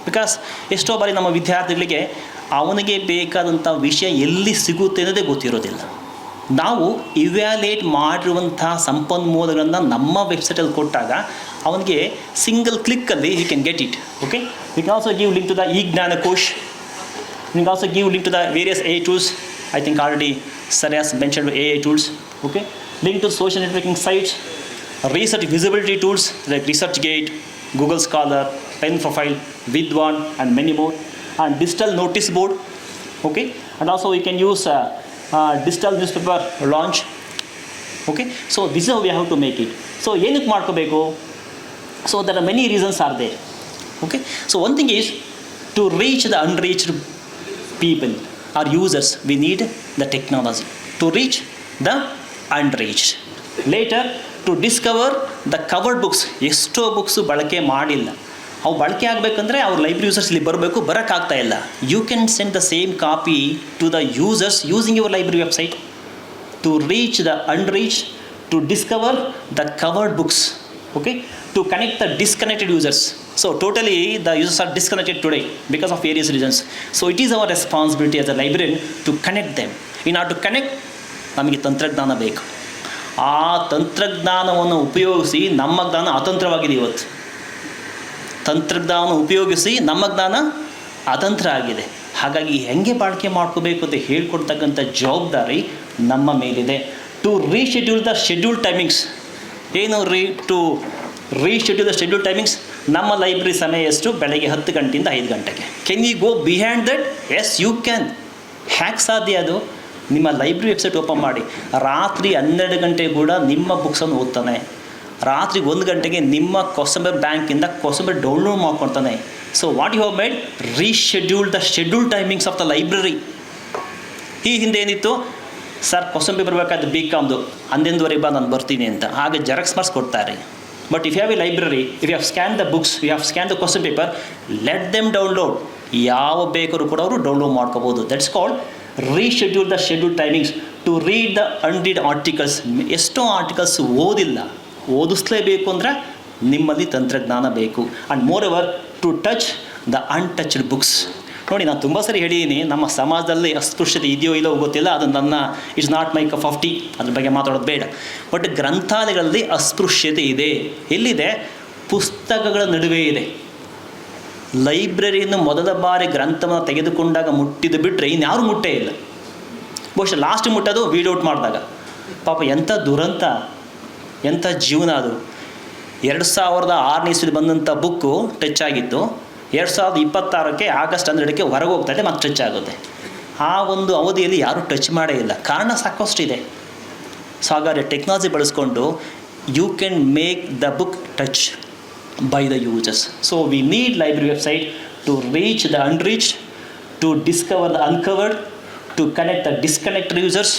Because ಎಷ್ಟೋ ಬಾರಿ ನಮ್ಮ ವಿದ್ಯಾರ್ಥಿಗಳಿಗೆ ಅವನಿಗೆ ಬೇಕಾದಂಥ ವಿಷಯ ಎಲ್ಲಿ ಸಿಗುತ್ತೆ ಅನ್ನೋದೇ ಗೊತ್ತಿರೋದಿಲ್ಲ. ನಾವು ಇವ್ಯಾಲ್ಯೂಯೇಟ್ ಮಾಡಿರುವಂಥ ಸಂಪನ್ಮೂಲಗಳನ್ನು ನಮ್ಮ ವೆಬ್ಸೈಟಲ್ಲಿ ಕೊಟ್ಟಾಗ ಅವನಿಗೆ ಸಿಂಗಲ್ ಕ್ಲಿಕ್ಕಲ್ಲಿ you can get it. Okay, you can also give link to the Gyankosh. You can also give link to the various AI tools. I think already sir has mentioned AI tools. Okay, link to social networking sites, research visibility tools like ResearchGate, Google Scholar, Pen Profile, Vidwan and many more, and digital notice board. Okay, and also you can use digital newspaper launch. Okay, so this is how we have to make it. So ಏನಕ್ಕೆ ಮಾಡ್ಕೋಬೇಕು? So there are many reasons are there. Okay, so one thing is to reach the unreached people or users, we need the technology to reach the unreached. Later to discover the covered books. ಎಷ್ಟೋ books ಬಳಕೆ ಮಾಡಿಲ್ಲ, ಅವು ಬಳಕೆ ಆಗಬೇಕಂದ್ರೆ ಅವ್ರ library users ಇಲ್ಲಿ ಬರಬೇಕು, ಬರೋಕ್ಕಾಗ್ತಾ ಇಲ್ಲ. You can send the same copy to the users using your library website to reach the unreach, to discover the covered books, okay, to connect the disconnected users. So totally the users are disconnected today because of various reasons. So it is our responsibility as a librarian to connect them. In order to connect, ನಮಗೆ ತಂತ್ರಜ್ಞಾನ ಬೇಕು. ಆ ತಂತ್ರಜ್ಞಾನವನ್ನು ಉಪಯೋಗಿಸಿ ನಮ್ಮ ಜ್ಞಾನ ಅತಂತ್ರವಾಗಿದೆ ಇವತ್ತು. ತಂತ್ರಜ್ಞಾನ ಉಪಯೋಗಿಸಿ ನಮ್ಮ ಜ್ಞಾನ ಅತಂತ್ರ ಆಗಿದೆ. ಹಾಗಾಗಿ ಹೆಂಗೆ ಬಳಕೆ ಮಾಡ್ಕೋಬೇಕು ಅಂತ ಹೇಳ್ಕೊಡ್ತಕ್ಕಂಥ ಜವಾಬ್ದಾರಿ ನಮ್ಮ ಮೇಲಿದೆ. To reschedule the schedule timings. ಏನು to reschedule the schedule timings. ನಮ್ಮ ಲೈಬ್ರರಿ ಸಮಯ ಎಷ್ಟು? ಬೆಳಗ್ಗೆ 10 ಗಂಟೆಯಿಂದ 5 ಗಂಟೆಗೆ. Can you go behind that? Yes you can. ಹ್ಯಾಕ್ ಸಾಧ್ಯ ಅದು? ನಿಮ್ಮ ಲೈಬ್ರರಿ ವೆಬ್ಸೈಟ್ ಓಪನ್ ಮಾಡಿ, ರಾತ್ರಿ 12 ಗಂಟೆ ಕೂಡ ನಿಮ್ಮ ಬುಕ್ಸನ್ನು ಓದ್ತಾನೆ, ರಾತ್ರಿ 1 ಗಂಟೆಗೆ ನಿಮ್ಮ ಕೋಸಂಬರಿ ಬ್ಯಾಂಕಿಂದ ಕೋಸಂಬರಿ ಡೌನ್ಲೋಡ್ ಮಾಡ್ಕೊಳ್ತಾನೆ. So what you have made? Reschedule the schedule timings of the library. ಈ ಹಿಂದೆ ಏನಿತ್ತು? ಸರ್ ಕೋಸಂಬರಿ ಬರಬೇಕಾದ್ರೆ BComದು 11:30 ಬಾ, ನಾನು ಬರ್ತೀನಿ ಅಂತ. ಹಾಗೆ ಜೆರಾಕ್ಸ್ ಮಾರ್ಕ್ಸ್ ಕೊಡ್ತಾರೆ. But if you have a library, if you have scan the books, you have scan the question paper, let them download. ಯಾವ ಬೇಕಾದ್ರೂ ಕೂಡ ಅವರು ಡೌನ್ಲೋಡ್ ಮಾಡ್ಕೋಬೋದು. That's called reschedule the schedule timings to read the unread articles. ಎಷ್ಟೋ articles ಓದಿಲ್ಲ, ಓದಿಸ್ಲೇಬೇಕು ಅಂದರೆ ನಿಮ್ಮಲ್ಲಿ ತಂತ್ರಜ್ಞಾನ ಬೇಕು. And moreover to touch the untouched books. ನೋಡಿ, ನಾನು ತುಂಬ ಸರಿ ಹೇಳಿದ್ದೀನಿ, ನಮ್ಮ ಸಮಾಜದಲ್ಲಿ ಅಸ್ಪೃಶ್ಯತೆ ಇದೆಯೋ ಇಲ್ಲೋ ಗೊತ್ತಿಲ್ಲ, ಅದು ನನ್ನ it's not my cup of tea, ಅದ್ರ ಬಗ್ಗೆ ಮಾತಾಡೋದು ಬೇಡ. ಬಟ್ ಗ್ರಂಥಾಲಯಗಳಲ್ಲಿ ಅಸ್ಪೃಶ್ಯತೆ ಇದೆ. ಎಲ್ಲಿದೆ? ಪುಸ್ತಕಗಳ ನಡುವೆ ಇದೆ. ಲೈಬ್ರರಿಯನ್ನು ಮೊದಲ ಬಾರಿ ಗ್ರಂಥವನ್ನು ತೆಗೆದುಕೊಂಡಾಗ ಮುಟ್ಟಿದ್ದು ಬಿಟ್ಟರೆ ಇನ್ಯಾರು ಮುಟ್ಟೇ ಇಲ್ಲ. ಬಹುಶಃ ಲಾಸ್ಟ್ ಮುಟ್ಟೋದು ವೀಡ್ ಔಟ್ ಮಾಡಿದಾಗ. ಪಾಪ ಎಂಥ ದುರಂತ, ಎಂಥ ಜೀವನ ಅದು. 2006 ಇಸ್ವಿಲಿ ಬಂದಂಥ ಬುಕ್ಕು ಟಚ್ ಆಗಿತ್ತು. 2026 ಆಗಸ್ಟ್ 12 ಹೊರಗೆ ಹೋಗ್ತಾಯಿದೆ, ಮತ್ತೆ ಟಚ್ ಆಗುತ್ತೆ. ಆ ಒಂದು ಅವಧಿಯಲ್ಲಿ ಯಾರೂ ಟಚ್ ಮಾಡೇ ಇಲ್ಲ. ಕಾರಣ ಸಾಕಷ್ಟಿದೆ. ಸೊ ಹಾಗಾದರೆ ಟೆಕ್ನಾಲಜಿ ಬಳಸ್ಕೊಂಡು you can make the book touch by the users. So we need library website to reach the unreached, to discover the uncovered, to connect the disconnected users,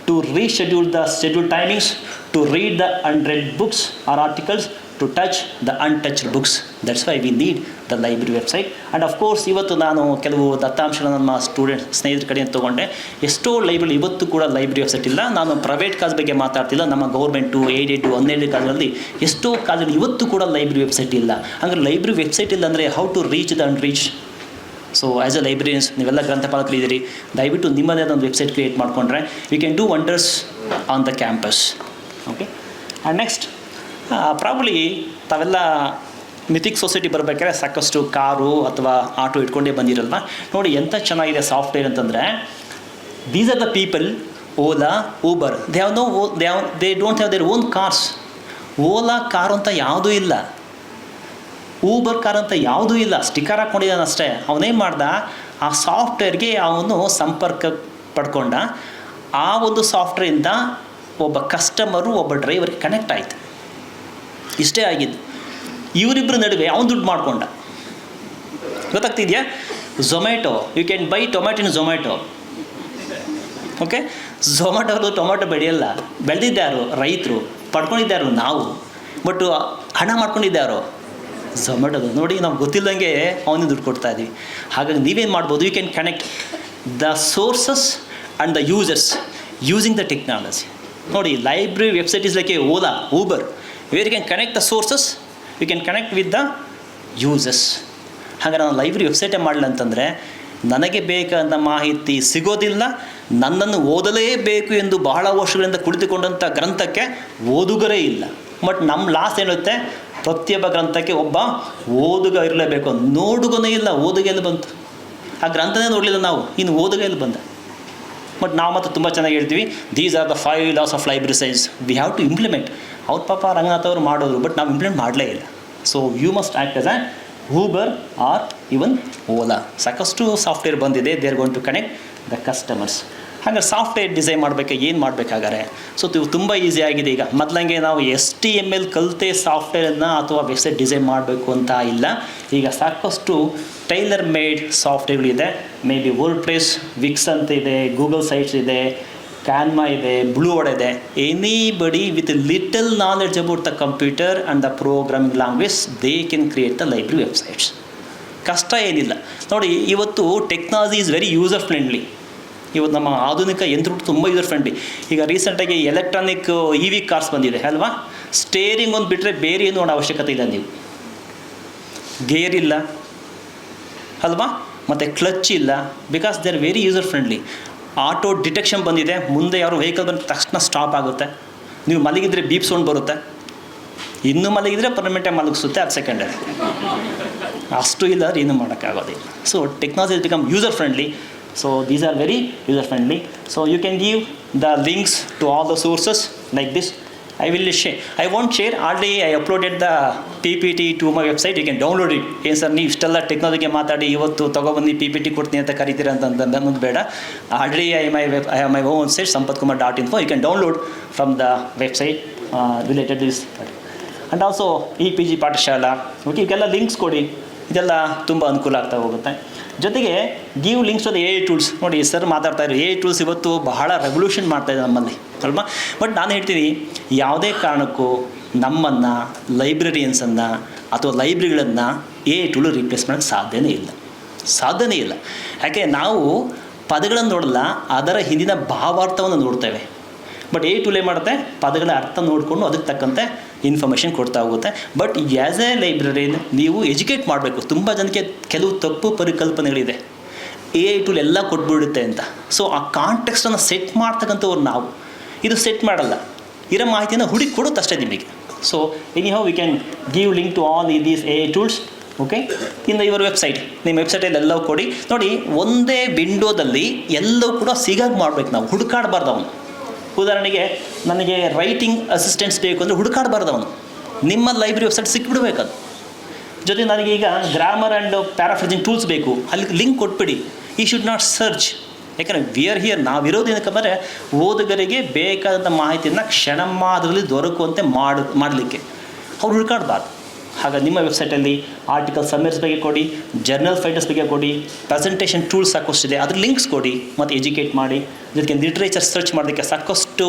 to reschedule the scheduled timings, to read the unread books or articles, to touch the untouched books. That's why we need the library website. And of course, ಇವತ್ತು ನಾನು ಕೆಲವು ದತ್ತಾಂಶಗಳನ್ನು ನಮ್ಮ ಸ್ನೇಹಿತರ ಕಡೆಯಿಂದ ತೊಗೊಂಡೆ. ಎಷ್ಟೋ library ಇವತ್ತು ಕೂಡ ಲೈಬ್ರರಿ ವೆಬ್ಸೈಟ್ ಇಲ್ಲ. ನಾನು ಪ್ರೈವೇಟ್ ಕಾಲೇಜ್ ಬಗ್ಗೆ ಮಾತಾಡ್ತಿಲ್ಲ, ನಮ್ಮ ಗೌರ್ಮೆಂಟು, ಏಡೆಡು, 12 ಕಾಲೇಜಲ್ಲಿ ಎಷ್ಟೋ ಕಾಲೇಜಲ್ಲಿ ಇವತ್ತು ಕೂಡ ಲೈಬ್ರರಿ ವೆಬ್ಸೈಟ್ ಇಲ್ಲ. ಹಂಗಾರೆ ಲೈಬ್ರರಿ ವೆಬ್ಸೈಟ್ ಇಲ್ಲ ಅಂದರೆ how to reach the unreach? So as a librarians, ನೀವೆಲ್ಲ ಗ್ರಂಥಪಾಲಕರಿದ್ದೀರಿ, ದಯವಿಟ್ಟು ನಿಮ್ಮದೇ ಒಂದು ವೆಬ್ಸೈಟ್ ಕ್ರಿಯೇಟ್ ಮಾಡಿಕೊಂಡ್ರೆ we can do wonders on the campus. Okay. And next, probably ತಾವೆಲ್ಲ ಮಿಥಿಕ್ ಸೊಸೈಟಿ ಬರಬೇಕಾದ್ರೆ ಸಾಕಷ್ಟು ಕಾರು ಅಥವಾ ಆಟೋ ಇಟ್ಕೊಂಡೇ ಬಂದಿರಲ್ವ. ನೋಡಿ ಎಂಥ ಚೆನ್ನಾಗಿದೆ ಸಾಫ್ಟ್ವೇರ್ ಅಂತಂದರೆ, these are the people, Ola, Uber, they don't have their own cars. Ola car ಅಂತ ಯಾವುದೂ ಇಲ್ಲ, ಊಬರ್ ಕಾರ್ ಅಂತ ಯಾವುದೂ ಇಲ್ಲ, ಸ್ಟಿಕ್ಕರ್ ಹಾಕ್ಕೊಂಡಿದ್ದಾನೆ ಅಷ್ಟೇ. ಅವನೇನು ಮಾಡ್ದ, ಆ ಸಾಫ್ಟ್ವೇರ್ಗೆ ಅವನು ಸಂಪರ್ಕ ಪಡ್ಕೊಂಡ. ಆ ಒಂದು ಸಾಫ್ಟ್ವೇರಿಂದ ಒಬ್ಬ ಕಸ್ಟಮರು ಒಬ್ಬ ಡ್ರೈವರ್ಗೆ ಕನೆಕ್ಟ್ ಆಯಿತು. ಇಷ್ಟೇ ಆಗಿದ್ದು. ಇವರಿಬ್ಬರ ನಡುವೆ ಅವನು ದುಡ್ಡು ಮಾಡಿಕೊಂಡ. ಗೊತ್ತಾಗ್ತಿದೆಯಾ? Zomato, you can buy tomato in Zomato. Okay. ಝೊಮ್ಯಾಟೊರು ಟೊಮ್ಯಾಟೊ ಬೆಳೆಯಲ್ಲ, ಬೆಳೆದಿದ್ದಾರೋ ರೈತರು, ಪಡ್ಕೊಂಡಿದ್ದಾರೋ ನಾವು, ಬಟ್ ಹಣ ಮಾಡ್ಕೊಂಡಿದ್ದಾರೋ ಝೊಮ್ಯಾಟೊದು. ನೋಡಿ, ನಾವು ಗೊತ್ತಿಲ್ಲದಂಗೆ ಅವನಿಗೆ ದುಡ್ಡು ಕೊಡ್ತಾ ಇದ್ದೀವಿ. ಹಾಗಾಗಿ ನೀವೇನು ಮಾಡ್ಬೋದು, you can connect the sources and the users using the technology. ನೋಡಿ, library website is like a Ola, Uber, where you can connect the sources, you can connect with the users. ಹಾಗೆ ನಾನು ಲೈಬ್ರರಿ ವೆಬ್ಸೈಟೇ ಮಾಡಲಿಲ್ಲ ಅಂತಂದರೆ ನನಗೆ ಬೇಕಾದ ಮಾಹಿತಿ ಸಿಗೋದಿಲ್ಲ. ನನ್ನನ್ನು ಓದಲೇಬೇಕು ಎಂದು ಬಹಳ ವರ್ಷಗಳಿಂದ ಕುಳಿತುಕೊಂಡಂಥ ಗ್ರಂಥಕ್ಕೆ ಓದುಗರೇ ಇಲ್ಲ. ಬಟ್ ನಮ್ಮ ಲಾಸ್ ಏನಿರುತ್ತೆ, ಪ್ರತಿಯೊಬ್ಬ ಗ್ರಂಥಕ್ಕೆ ಒಬ್ಬ ಓದುಗ ಇರಲೇಬೇಕು. ನೋಡುಗನೇ ಇಲ್ಲ, ಓದುಗ ಎಲ್ಲಿ ಬಂತು? ಆ ಗ್ರಂಥನೇ ನೋಡಲಿಲ್ಲ ನಾವು, ಇನ್ನು ಓದುಗ ಎಲ್ಲಿ ಬಂದ? ಬಟ್ ನಾವು ಮತ್ತು ತುಂಬ ಚೆನ್ನಾಗಿ ಹೇಳ್ತೀವಿ, these are the 5 laws of library science, we have to implement. ಅವ್ರ ಪಾಪ ರಂಗನಾಥ್ ಅವರು ಮಾಡೋರು, ಬಟ್ ನಾವು ಇಂಪ್ಲಿಮೆಂಟ್ ಮಾಡಲೇ ಇಲ್ಲ. So you must act as an Uber or even Ola. ಸಾಕಷ್ಟು ಸಾಫ್ಟ್ವೇರ್ ಬಂದಿದೆ, they are going to connect the customers. ಹಾಗೆ ಸಾಫ್ಟ್ವೇರ್ ಡಿಸೈನ್ ಮಾಡಬೇಕು, ಏನು ಮಾಡಬೇಕಾಗಾರೆ? ಸೊ ಇದು ತುಂಬ ಈಸಿ ಆಗಿದೆ. ಈಗ ಮೊದಲಂಗೆ ನಾವು HTML ಕಲಿತೆ ಸಾಫ್ಟ್ವೇರನ್ನು ಅಥವಾ ವೆಬ್ಸೈಟ್ ಡಿಸೈನ್ ಮಾಡಬೇಕು ಅಂತ ಇಲ್ಲ. ಈಗ ಸಾಕಷ್ಟು ಟೈಲರ್ ಮೇಡ್ ಸಾಫ್ಟ್ವೇರ್ಗಳಿದೆ. Maybe WordPress, Wix ಅಂತ ಇದೆ, ಗೂಗಲ್ ಸೈಟ್ಸ್ ಇದೆ, ಕ್ಯಾನ್ಮಾ ಇದೆ, ಬ್ಲೂ ವರ್ಡ್ ಇದೆ. Anybody with little knowledge about the computer and the programming language they can create the library websites. ಕಷ್ಟ ಏನಿಲ್ಲ ನೋಡಿ. ಇವತ್ತು technology is very user friendly. ಇವತ್ತು ನಮ್ಮ ಆಧುನಿಕ ಯಂತ್ರಗಳು ತುಂಬ ಯೂಸರ್ ಫ್ರೆಂಡ್ಲಿ. ಈಗ ರೀಸೆಂಟಾಗಿ ಎಲೆಕ್ಟ್ರಾನಿಕ್ EV ಕಾರ್ಸ್ ಬಂದಿದೆ ಅಲ್ವಾ. ಸ್ಟೇರಿಂಗ್ ಒಂದು ಬಿಟ್ಟರೆ ಬೇರೆ ಏನು ಮಾಡೋ ಅವಶ್ಯಕತೆ ಇಲ್ಲ. ನೀವು ಗೇರ್ ಇಲ್ಲ ಅಲ್ವಾ, ಮತ್ತು ಕ್ಲಚ್ ಇಲ್ಲ, because they are very user friendly. Auto detection ಬಂದಿದೆ, ಮುಂದೆ ಯಾರು ವೆಹಿಕಲ್ ಬಂದ ತಕ್ಷಣ ಸ್ಟಾಪ್ ಆಗುತ್ತೆ. ನೀವು ಮಲಗಿದ್ರೆ ಬೀಪ್ ಸೌಂಡ್ ಬರುತ್ತೆ, ಇನ್ನೂ ಮಲಗಿದ್ರೆ ಪರ್ಮನೆಂಟಾಗಿ ಮಲಗಿಸುತ್ತೆ, ಅದು ಸೆಕೆಂಡರಿ. ಅಷ್ಟು ಇಲ್ಲ ಏನು ಮಾಡೋಕ್ಕಾಗೋದಿಲ್ಲ. So technology is become user friendly. So these are very user friendly. So you can give the links to all the sources like this. I will share. I won't share. Already I uploaded the PPT to my website. You can download it. ಏನು sir ನೀವು ಇಷ್ಟೆಲ್ಲ ಟೆಕ್ನಾಲಜಿಗೆ ಮಾತಾಡಿ ಇವತ್ತು ತೊಗೊಬಂದು PPT ಕೊಡ್ತೀನಿ ಅಂತ ಕರಿತೀರ ಅಂತ ಅನ್ನೋದು ಬೇಡ. Already I have my own website sampathkumar.info. You can download from the website related to this. And also EPG Pathshala, okay, ಈಗೆಲ್ಲ ಲಿಂಕ್ಸ್ ಕೊಡಿ. ಇದೆಲ್ಲ ತುಂಬ ಅನುಕೂಲ ಆಗ್ತಾ ಹೋಗುತ್ತೆ. ಜೊತೆಗೆ give links to the AI tools. ನೋಡಿ ಸರ್ ಮಾತಾಡ್ತಾ ಇದ್ರು, AI ಟೂಲ್ಸ್ ಇವತ್ತು ಬಹಳ ರೆವಲ್ಯೂಷನ್ ಮಾಡ್ತಾಯಿದೆ ನಮ್ಮಲ್ಲಿ ಅಲ್ವಾ. ಬಟ್ ನಾನು ಹೇಳ್ತೀನಿ, ಯಾವುದೇ ಕಾರಣಕ್ಕೂ ನಮ್ಮನ್ನು, ಲೈಬ್ರರಿಯನ್ಸನ್ನು ಅಥವಾ ಲೈಬ್ರರಿಗಳನ್ನು AI ಟೂಲು ರಿಪ್ಲೇಸ್ ಮಾಡೋಕ್ಕೆ ಸಾಧ್ಯನೇ ಇಲ್ಲ. ಯಾಕೆ ನಾವು ಪದಗಳನ್ನು ನೋಡಲ್ಲ, ಅದರ ಹಿಂದಿನ ಭಾವಾರ್ಥವನ್ನು ನೋಡ್ತೇವೆ. ಬಟ್ AI ಟೂಲ್ ಏನು ಮಾಡುತ್ತೆ, ಪದಗಳ ಅರ್ಥ ನೋಡಿಕೊಂಡು ಅದಕ್ಕೆ ತಕ್ಕಂತೆ ಇನ್ಫಾರ್ಮೇಷನ್ ಕೊಡ್ತಾ ಹೋಗುತ್ತೆ. ಬಟ್ ಆ್ಯಸ್ ಎ ಲೈಬ್ರರಿಯನ್ ನೀವು ಎಜುಕೇಟ್ ಮಾಡಬೇಕು. ತುಂಬ ಜನಕ್ಕೆ ಕೆಲವು ತಪ್ಪು ಪರಿಕಲ್ಪನೆಗಳಿದೆ, AI ಟೂಲ್ ಎಲ್ಲ ಕೊಟ್ಬಿಡುತ್ತೆ ಅಂತ. ಸೊ ಆ ಕಾಂಟೆಕ್ಸ್ಟನ್ನು ಸೆಟ್ ಮಾಡ್ತಕ್ಕಂಥವ್ರು ನಾವು. ಇದು ಸೆಟ್ ಮಾಡಲ್ಲ, ಇರೋ ಮಾಹಿತಿಯನ್ನು ಹುಡುಕಿ ಕೊಡುತ್ತೆ ಅಷ್ಟೇ ನಿಮಗೆ. So anyhow we can give link to all these AI tools. Okay, ಇನ್ನು ಇವರ ವೆಬ್ಸೈಟ್, ನಿಮ್ಮ ವೆಬ್ಸೈಟಲ್ಲಿ ಎಲ್ಲವೂ ಕೊಡಿ. ನೋಡಿ, ಒಂದೇ ವಿಂಡೋದಲ್ಲಿ ಎಲ್ಲವೂ ಕೂಡ ಸಿಗಾಗಿ ಮಾಡ್ಬೇಕು. ನಾವು ಹುಡುಕಾಡಬಾರ್ದು. ಅವನು ಉದಾಹರಣೆಗೆ ನನಗೆ ರೈಟಿಂಗ್ ಅಸಿಸ್ಟೆಂಟ್ಸ್ ಬೇಕು ಅಂದರೆ ಹುಡುಕಾಡಬಾರ್ದು. ಅವನು ನಿಮ್ಮ ಲೈಬ್ರರಿ ವೆಬ್ಸೈಟ್ ಸಿಕ್ಬಿಡ್ಬೇಕದು. ಜೊತೆ ನನಗೀಗ ಗ್ರಾಮರ್ ಆ್ಯಂಡ್ ಪ್ಯಾರಾಫ್ರೇಜಿಂಗ್ ಟೂಲ್ಸ್ ಬೇಕು, ಅಲ್ಲಿ ಲಿಂಕ್ ಕೊಟ್ಬಿಡಿ. ಈ ಶುಡ್ ನಾಟ್ ಸರ್ಚ್. ಯಾಕಂದರೆ ವಿ ಆರ್ ಹಿಯರ್, ನಾವಿರೋದು ಏನಕ್ಕಂದರೆ ಓದುಗರಿಗೆ ಬೇಕಾದಂಥ ಮಾಹಿತಿಯನ್ನು ಕ್ಷಣ ಮಾತ್ರದಲ್ಲಿ ದೊರಕುವಂತೆ ಮಾಡಲಿಕ್ಕೆ. ಅವ್ರು ಹುಡುಕಾಡಬಾರ್ದು. ಹಾಗಾಗಿ ನಿಮ್ಮ ವೆಬ್ಸೈಟಲ್ಲಿ ಆರ್ಟಿಕಲ್ ಸಮ್ಮರೀಸ್ ಬಗ್ಗೆ ಕೊಡಿ, ಜರ್ನಲ್ ಫೈಂಡರ್ಸ್ ಬಗ್ಗೆ ಕೊಡಿ, ಪ್ರೆಸೆಂಟೇಷನ್ ಟೂಲ್ಸ್ ಸಾಕಷ್ಟಿದೆ, ಅದ್ರ ಲಿಂಕ್ಸ್ ಕೊಡಿ ಮತ್ತು ಎಜುಕೇಟ್ ಮಾಡಿ. ಜೊತೆಗೆ ಲಿಟ್ರೇಚರ್ ಸರ್ಚ್ ಮಾಡೋದಕ್ಕೆ ಸಾಕಷ್ಟು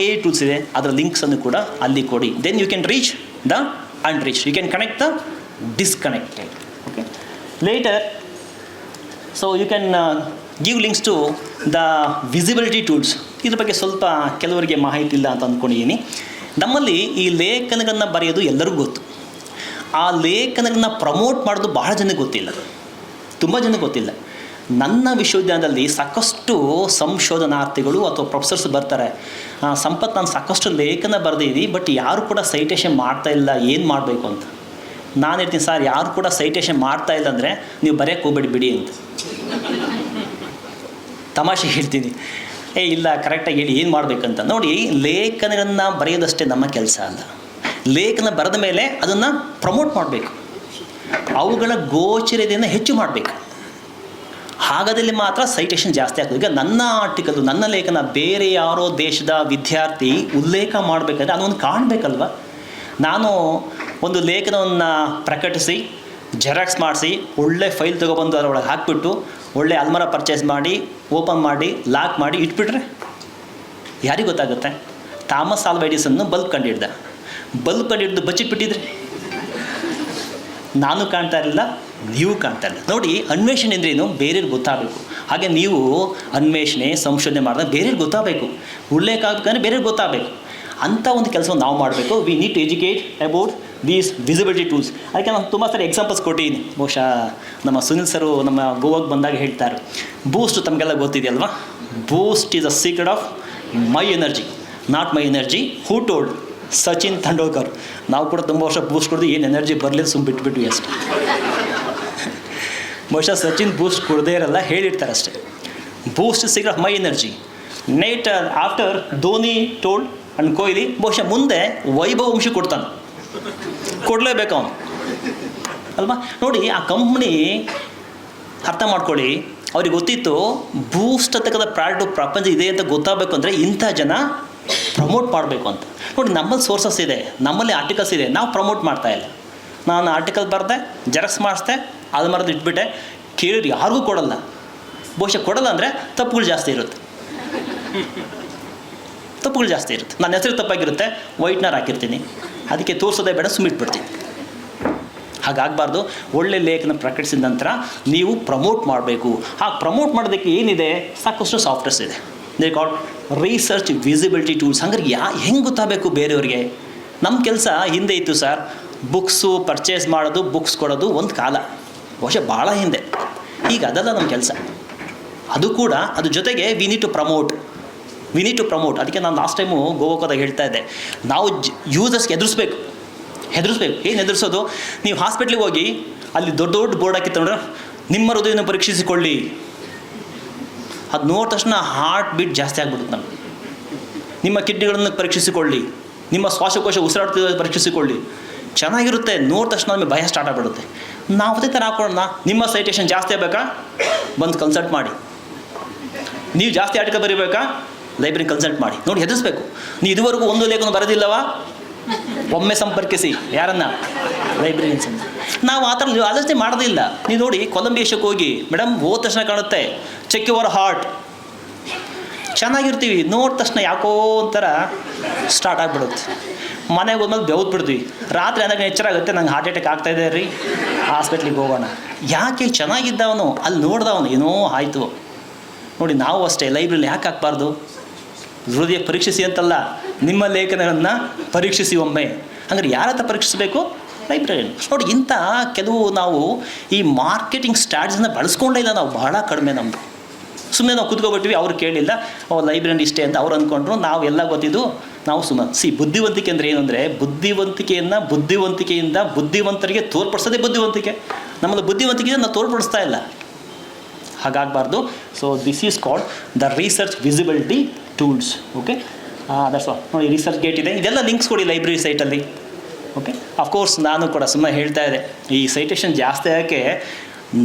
AI ಟೂಲ್ಸ್ ಇದೆ, ಅದರ ಲಿಂಕ್ಸನ್ನು ಕೂಡ ಅಲ್ಲಿ ಕೊಡಿ. Then you can reach the unreach, you can connect the disconnected. Okay, later so you can give links to the visibility tools. ಇದ್ರ ಬಗ್ಗೆ ಸ್ವಲ್ಪ ಕೆಲವರಿಗೆ ಮಾಹಿತಿ ಇಲ್ಲ ಅಂತ ಅಂದ್ಕೊಂಡಿದ್ದೀನಿ. ನಮ್ಮಲ್ಲಿ ಈ ಲೇಖನಗಳನ್ನು ಬರೆಯೋದು ಎಲ್ಲರಿಗೂ ಗೊತ್ತು. ಆ ಲೇಖನಗಳನ್ನ ಪ್ರಮೋಟ್ ಮಾಡೋದು ಬಹಳ ಜನಕ್ಕೆ ಗೊತ್ತಿಲ್ಲ, ತುಂಬ ಜನಕ್ಕೆ ಗೊತ್ತಿಲ್ಲ. ನನ್ನ ವಿಶ್ವವಿದ್ಯಾಲಯದಲ್ಲಿ ಸಾಕಷ್ಟು ಸಂಶೋಧನಾರ್ಥಿಗಳು ಅಥವಾ ಪ್ರೊಫೆಸರ್ಸ್ ಬರ್ತಾರೆ, ಸಂಪತ್ ನಾನು ಸಾಕಷ್ಟು ಲೇಖನ ಬರೆದಿದ್ದೀನಿ, ಬಟ್ ಯಾರು ಕೂಡ ಸೈಟೇಷನ್ ಮಾಡ್ತಾಯಿಲ್ಲ, ಏನು ಮಾಡಬೇಕು ಅಂತ. ನಾನು ಹೇಳ್ತೀನಿ, ಸರ್ ಯಾರು ಕೂಡ ಸೈಟೇಷನ್ ಮಾಡ್ತಾಯಿಲ್ಲ ಅಂದರೆ ನೀವು ಬರೆಯೋಕ್ಕೆ ಹೋಗ್ಬೇಡಿ ಬಿಡಿ ಅಂತ ತಮಾಷೆ ಹೇಳ್ತೀನಿ. ಇಲ್ಲ, ಕರೆಕ್ಟಾಗಿ ಹೇಳಿ ಏನು ಮಾಡಬೇಕಂತ. ನೋಡಿ, ಲೇಖನಗಳನ್ನು ಬರೆಯೋದಷ್ಟೇ ನಮ್ಮ ಕೆಲಸ ಅಲ್ಲ. ಲೇಖನ ಬರೆದ ಮೇಲೆ ಅದನ್ನು ಪ್ರಮೋಟ್ ಮಾಡಬೇಕು, ಅವುಗಳ ಗೋಚರತೆಯನ್ನು ಹೆಚ್ಚು ಮಾಡಬೇಕು. ಹಾಗಾದಲ್ಲಿ ಮಾತ್ರ ಸೈಟೇಷನ್ ಜಾಸ್ತಿ ಆಗ್ತದೆ. ಈಗ ನನ್ನ ಆರ್ಟಿಕಲ್, ನನ್ನ ಲೇಖನ ಬೇರೆ ಯಾರೋ ದೇಶದ ವಿದ್ಯಾರ್ಥಿ ಉಲ್ಲೇಖ ಮಾಡಬೇಕಾದ್ರೆ ಅದೊಂದು ಕಾಣಬೇಕಲ್ವ. ನಾನು ಒಂದು ಲೇಖನವನ್ನು ಪ್ರಕಟಿಸಿ ಜೆರಾಕ್ಸ್ ಮಾಡಿಸಿ ಒಳ್ಳೆ ಫೈಲ್ ತೊಗೊಬಂದು ಅದರೊಳಗೆ ಹಾಕಿಬಿಟ್ಟು ಒಳ್ಳೆ ಅಲ್ಮರ ಪರ್ಚೇಸ್ ಮಾಡಿ ಓಪನ್ ಮಾಡಿ ಲಾಕ್ ಮಾಡಿ ಇಟ್ಬಿಟ್ರೆ ಯಾರಿಗೆ ಗೊತ್ತಾಗುತ್ತೆ? ಥಾಮಸ್ ಆಲ್ವಾ ಎಡಿಸನ್ ಬಲ್ಬ್ ಕಂಡಿಡ್ದ, ಬಲ್ಬ್ ಕಂಡಿಡ್ದು ಬಚ್ಚಿಟ್ಬಿಟ್ಟಿದ್ರೆ ನಾನು ಕಾಣ್ತಾ ಇರಲಿಲ್ಲ, ನೀವು ಕಾಣ್ತಾ ಇಲ್ಲ. ನೋಡಿ, ಅನ್ವೇಷಣೆ ಅಂದ್ರೇನು ಬೇರೆಯವ್ರಿಗೆ ಗೊತ್ತಾಗಬೇಕು. ಹಾಗೆ ನೀವು ಅನ್ವೇಷಣೆ ಸಂಶೋಧನೆ ಮಾಡಿದಾಗ ಬೇರೆಯವ್ರಿಗೆ ಗೊತ್ತಾಗಬೇಕು, ಉಲ್ಲೇಖ ಆಗಬೇಕಂದ್ರೆ ಬೇರೆಯವ್ರಿಗೆ ಗೊತ್ತಾಗಬೇಕು. ಅಂಥ ಒಂದು ಕೆಲಸವನ್ನು ನಾವು ಮಾಡಬೇಕು. We need to educate about these visibility tools. ಅದಕ್ಕೆ ನಾನು ತುಂಬ ಸಾರಿ ಎಕ್ಸಾಂಪಲ್ಸ್ ಕೊಟ್ಟಿದ್ದೀನಿ. ಬಹುಶಃ ನಮ್ಮ ಸುನಿಲ್ ಸರು ನಮ್ಮ ಗೋವಾಗೆ ಬಂದಾಗ ಹೇಳ್ತಾರೆ, ಬೂಸ್ಟ್ ತಮಗೆಲ್ಲ ಗೊತ್ತಿದೆಯಲ್ವಾ, Boost is a secret of my energy, not my energy. Who told? Sachin Tendulkar. ನಾವು ಕೂಡ ತುಂಬ ವರ್ಷ ಬೂಸ್ಟ್ ಕೊಡ್ದು ಏನು ಎನರ್ಜಿ ಬರಲಿಲ್ಲ, ಸುಮ್ಮ ಬಿಟ್ಬಿಟ್ವಿ ಅಷ್ಟೇ. ಬಹುಶಃ ಸಚಿನ್ ಬೂಸ್ಟ್ ಕೊಡದೇ ಇರಲ್ಲ, ಹೇಳಿರ್ತಾರೆ ಅಷ್ಟೇ. Boost is secret of my energy. Night after Dhoni told and Kohli, ಬಹುಶಃ ಮುಂದೆ ವೈಭವ್ ವಂಶಿ ಕೊಡ್ತಾನೆ, ಕೊಡಲೇಬೇಕು ಅವನು ಅಲ್ವಾ. ನೋಡಿ, ಆ ಕಂಪ್ನಿ ಅರ್ಥ ಮಾಡ್ಕೊಳ್ಳಿ, ಅವ್ರಿಗೆ ಗೊತ್ತಿತ್ತು ಬೂಸ್ಟ್ ಅಂತಕ್ಕಂಥ ಪ್ರಾಡಕ್ಟು ಪ್ರಪಂಚ ಇದೆ ಅಂತ ಗೊತ್ತಾಗಬೇಕು ಅಂದರೆ ಇಂಥ ಜನ ಪ್ರಮೋಟ್ ಮಾಡಬೇಕು ಅಂತ. ನೋಡಿ, ನಮ್ಮಲ್ಲಿ ಸೋರ್ಸಸ್ ಇದೆ, ನಮ್ಮಲ್ಲಿ ಆರ್ಟಿಕಲ್ಸ್ ಇದೆ, ನಾವು ಪ್ರಮೋಟ್ ಮಾಡ್ತಾಯಿಲ್ಲ. ನಾನು ಆರ್ಟಿಕಲ್ ಬರೆದೆ, ಜೆರಾಕ್ಸ್ ಮಾಡಿಸ್ದೆ, ಅದು ಮರೆದು ಇಟ್ಬಿಟ್ಟೆ, ಕೇಳಿದ್ರೆ ಯಾರಿಗೂ ಕೊಡಲ್ಲ. ಬಹುಶಃ ಕೊಡಲ್ಲ ಅಂದರೆ ತಪ್ಪುಗಳು ಜಾಸ್ತಿ ಇರುತ್ತೆ. ತಪ್ಪುಗಳು ಜಾಸ್ತಿ ಇರುತ್ತೆ. ನನ್ನ ಹೆಸರು ತಪ್ಪಾಗಿರುತ್ತೆ, ವೈಟ್ನರ್ ಹಾಕಿರ್ತೀನಿ, ಅದಕ್ಕೆ ತೋರಿಸೋದೇ ಬೇಡ, ಸುಮ್ಮಿಟ್ಬಿಡ್ತೀನಿ. ಹಾಗಾಗಬಾರ್ದು. ಒಳ್ಳೆ ಲೇಖನ ಪ್ರಕಟಿಸಿದ ನಂತರ ನೀವು ಪ್ರಮೋಟ್ ಮಾಡಬೇಕು. ಹಾಗೆ ಪ್ರಮೋಟ್ ಮಾಡೋದಕ್ಕೆ ಏನಿದೆ, ಸಾಕಷ್ಟು ಸಾಫ್ಟ್ವೇರ್ಸ್ ಇದೆ. They call research visibility tools. ಹಂಗಾರೆ ಹೆಂಗೆ ಗೊತ್ತಾಗಬೇಕು ಬೇರೆಯವ್ರಿಗೆ? ನಮ್ಮ ಕೆಲಸ ಹಿಂದೆ ಇತ್ತು ಸರ್, ಬುಕ್ಸು ಪರ್ಚೇಸ್ ಮಾಡೋದು, ಬುಕ್ಸ್ ಕೊಡೋದು ಒಂದು ಕಾಲ, ಬಹುಶಃ ಭಾಳ ಹಿಂದೆ. ಈಗ ಅದಲ್ಲ ನಮ್ಮ ಕೆಲಸ. ಅದು ಕೂಡ ಅದ್ರ ಜೊತೆಗೆ ವಿ ನೀಡ್ ಟು ಪ್ರಮೋಟ್. ಅದಕ್ಕೆ ನಾನು ಲಾಸ್ಟ್ ಟೈಮು ಗೋವಾಕೋದಾಗ ಹೇಳ್ತಾ ಇದ್ದೆ, ನಾವು ಯೂಸರ್ಸ್ಗೆ ಹೆದರಿಸ್ಬೇಕು. ಏನು ಹೆದರಿಸೋದು? ನೀವು ಹಾಸ್ಪಿಟ್ಲಿಗೆ ಹೋಗಿ ಅಲ್ಲಿ ದೊಡ್ಡ ಬೋರ್ಡ್ ಹಾಕಿತ್ತಂದ್ರೆ ನಿಮ್ಮ ಹೃದಯವನ್ನು ಪರೀಕ್ಷಿಸಿಕೊಳ್ಳಿ. ಅದು ನೋಡಿದ ತಕ್ಷಣ ಹಾರ್ಟ್ ಬೀಟ್ ಜಾಸ್ತಿ ಆಗ್ಬಿಡುತ್ತೆ ನಮಗೆ. ನಿಮ್ಮ ಕಿಡ್ನಿಗಳನ್ನು ಪರೀಕ್ಷಿಸಿಕೊಳ್ಳಿ, ನಿಮ್ಮ ಶ್ವಾಸಕೋಶ ಉಸಿರಾಡ್ತಿದ್ದ ಪರೀಕ್ಷಿಸಿಕೊಳ್ಳಿ. ಚೆನ್ನಾಗಿರುತ್ತೆ, ನೋಡಿದ ತಕ್ಷಣ ನಮಗೆ ಭಯ ಸ್ಟಾರ್ಟ್ ಆಗಿಬಿಡುತ್ತೆ. ನಾವು ಅದೇ ಥರ ಹಾಕೊಳ್ಳೋಣ. ನಿಮ್ಮ ಸೈಟೇಷನ್ ಜಾಸ್ತಿ ಆಗಬೇಕಾ, ಬಂದು ಕನ್ಸಲ್ಟ್ ಮಾಡಿ. ನೀವು ಜಾಸ್ತಿ ಆರ್ಟಿಕಲ್ ಬರೀಬೇಕಾ, ಲೈಬ್ರರಿ ಕನ್ಸಲ್ಟ್ ಮಾಡಿ. ನೋಡಿ, ಹೆದರಿಸ್ಬೇಕು. ನೀವು ಇದುವರೆಗೂ ಒಂದು ಲೇಖನ ಬರೋದಿಲ್ಲವಾ, ಒಮ್ಮೆ ಸಂಪರ್ಕಿಸಿ. ಯಾರನ್ನ? ಲೈಬ್ರರಿಯನ್ಸ್. ನಾವು ಆ ಥರ ಆಲೋಚನೆ ಮಾಡೋದಿಲ್ಲ. ನೀವು ನೋಡಿ, ಕೊಲಂಬಿಯಾಕ್ಕೆ ಹೋಗಿ, ಮೇಡಮ್ ಹೋದ ತಕ್ಷಣ ಕಾಣುತ್ತೆ ಚೆಕ್ ಯುವರ್ ಹಾರ್ಟ್, ಚೆನ್ನಾಗಿರ್ತೀವಿ. ನೋಡಿದ ತಕ್ಷಣ ಯಾಕೋ ಒಂಥರ ಸ್ಟಾರ್ಟ್ ಆಗಿಬಿಡುತ್ತೆ. ಮನೆಗೆ ಹೋದ್ಮೇಲೆ ಬೆವ್ದು ಬಿಡ್ತೀವಿ. ರಾತ್ರಿ ಅಂದಾಗ ಎಚ್ಚರ ಆಗುತ್ತೆ, ನಂಗೆ ಹಾರ್ಟ್ ಅಟ್ಯಾಕ್ ಆಗ್ತಾಯಿದೆ ರೀ, ಹಾಸ್ಪಿಟ್ಲಿಗೆ ಹೋಗೋಣ. ಯಾಕೆ? ಚೆನ್ನಾಗಿದ್ದವನು ಅಲ್ಲಿ ನೋಡ್ದವನು ಏನೋ ಆಯಿತು. ನೋಡಿ, ನಾವು ಅಷ್ಟೇ ಲೈಬ್ರರಿಲಿ ಯಾಕೆ ಹಾಕ್ಬಾರ್ದು? ಹೃದಯ ಪರೀಕ್ಷಿಸಿ ಅಂತಲ್ಲ, ನಿಮ್ಮ ಲೇಖನಗಳನ್ನು ಪರೀಕ್ಷಿಸಿ ಒಮ್ಮೆ. ಹಂಗಾರೆ ಯಾರ ಹತ್ರ ಪರೀಕ್ಷಿಸಬೇಕು? ಲೈಬ್ರರಿಯನ್ನು. ನೋಡಿ, ಇಂಥ ಕೆಲವು ನಾವು ಈ ಮಾರ್ಕೆಟಿಂಗ್ ಸ್ಟ್ರಾಟಜಿನ ಬಳಸ್ಕೊಂಡೇ ಇಲ್ಲ ನಾವು, ಬಹಳ ಕಡಿಮೆ ನಮ್ಮದು. ಸುಮ್ಮನೆ ನಾವು ಕೂತ್ಕೊಬಿಟ್ವಿ, ಅವ್ರು ಕೇಳಿಲ್ಲ, ಲೈಬ್ರರಿ ಇಷ್ಟೇ ಅಂತ ಅವ್ರು ಅಂದ್ಕೊಂಡ್ರು, ನಾವು ಎಲ್ಲ ಗೊತ್ತಿದ್ದು ನಾವು ಸುಮ್ಮನೆ. ಬುದ್ಧಿವಂತಿಕೆ ಅಂದರೆ ಏನು ಅಂದರೆ, ಬುದ್ಧಿವಂತಿಕೆಯಿಂದ ಬುದ್ಧಿವಂತರಿಗೆ ತೋರ್ಪಡಿಸೋದೇ ಬುದ್ಧಿವಂತಿಕೆ. ನಮ್ಮಲ್ಲಿ ಬುದ್ಧಿವಂತಿಕೆಯಿಂದ ನಾವು ತೋರ್ಪಡಿಸ್ತಾ ಇಲ್ಲ. ಹಾಗಾಗಬಾರ್ದು. So this is called the research visibility tools. Okay, that's all. ನೋಡಿ, ರಿಸರ್ಚ್ ಗೇಟ್ ಇದೆ, ಇದೆಲ್ಲ ಲಿಂಕ್ಸ್ ಕೊಡಿ ಲೈಬ್ರರಿ ಸೈಟಲ್ಲಿ. ಓಕೆ, ಅಫ್ಕೋರ್ಸ್ ನಾನು ಕೂಡ ಸುಮ್ಮನೆ ಹೇಳ್ತಾ ಇದ್ದೆ, ಈ ಸೈಟೇಷನ್ ಜಾಸ್ತಿ ಆಗೋಕ್ಕೆ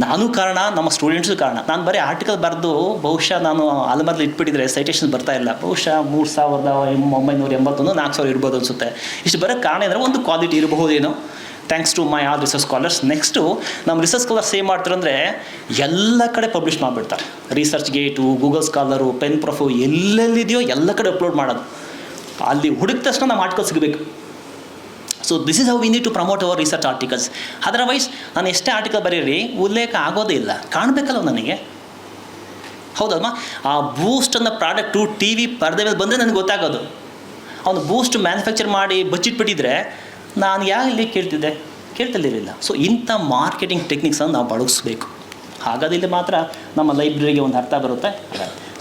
ನಾನು ಕಾರಣ, ನಮ್ಮ ಸ್ಟೂಡೆಂಟ್ಸು ಕಾರಣ. ನಾನು ಬರೀ ಆರ್ಟಿಕಲ್ ಬರೆದು ಬಹುಶಃ ನಾನು ಅಲ್ಮರ್ಲಿ ಇಟ್ಬಿಟ್ಟಿದ್ರೆ ಸೈಟೇಷನ್ ಬರ್ತಾ ಇಲ್ಲ. ಬಹುಶಃ 3981 4000 ಇರ್ಬೋದು ಅನಿಸುತ್ತೆ. ಇಷ್ಟು ಬರೋಕ್ಕೆ ಕಾರಣ ಅಂದರೆ ಒಂದು ಕ್ವಾಲಿಟಿ ಇರಬಹುದೇನೋ, thanks to my all research scholars. Next ನಮ್ಮ ರಿಸರ್ಚ್ ಸ್ಕಾಲರ್ಸ್ ಏನು ಮಾಡ್ತಾರೆ ಅಂದರೆ, ಎಲ್ಲ ಕಡೆ ಪಬ್ಲಿಷ್ ಮಾಡಿಬಿಡ್ತಾರೆ. ರಿಸರ್ಚ್ ಗೇಟು, ಗೂಗಲ್ ಸ್ಕಾಲರು, ಪೆನ್ ಪ್ರೊಫು, ಎಲ್ಲೆಲ್ಲಿದೆಯೋ ಎಲ್ಲ ಕಡೆ ಅಪ್ಲೋಡ್ ಮಾಡೋದು. ಅಲ್ಲಿ ಹುಡುಕಿದ ತಕ್ಷಣ ನಮ್ಮ ಆರ್ಟಿಕಲ್ ಸಿಗಬೇಕು. So this is how we need to promote our research articles. Otherwise ನಾನು ಎಷ್ಟೇ ಆರ್ಟಿಕಲ್ ಬರೀರಿ, ಉಲ್ಲೇಖ ಆಗೋದೇ ಇಲ್ಲ, ಕಾಣಬೇಕಲ್ಲ ನನಗೆ. ಹೌದಲ್ವಾ? ಆ ಬೂಸ್ಟ್ ಅನ್ನೋ ಪ್ರಾಡಕ್ಟು ಟಿ ವಿ ಪರದೆ ಮೇಲೆ ಬಂದರೆ ನನಗೆ ಗೊತ್ತಾಗೋದು. ಅವನು ಬೂಸ್ಟ್ ಮ್ಯಾನುಫ್ಯಾಕ್ಚರ್ ಮಾಡಿ ಬಚ್ಚಿಟ್ಬಿಟ್ಟಿದ್ರೆ ನಾನು ಇಲ್ಲಿ ಕೇಳ್ತಿರ್ಲಿಲ್ಲ. ಸೊ ಇಂಥ ಮಾರ್ಕೆಟಿಂಗ್ ಟೆಕ್ನಿಕ್ಸನ್ನು ನಾವು ಬಳಸಬೇಕು. ಹಾಗಾದಲ್ಲಿ ಮಾತ್ರ ನಮ್ಮ ಲೈಬ್ರರಿಗೆ ಒಂದು ಅರ್ಥ ಬರುತ್ತೆ.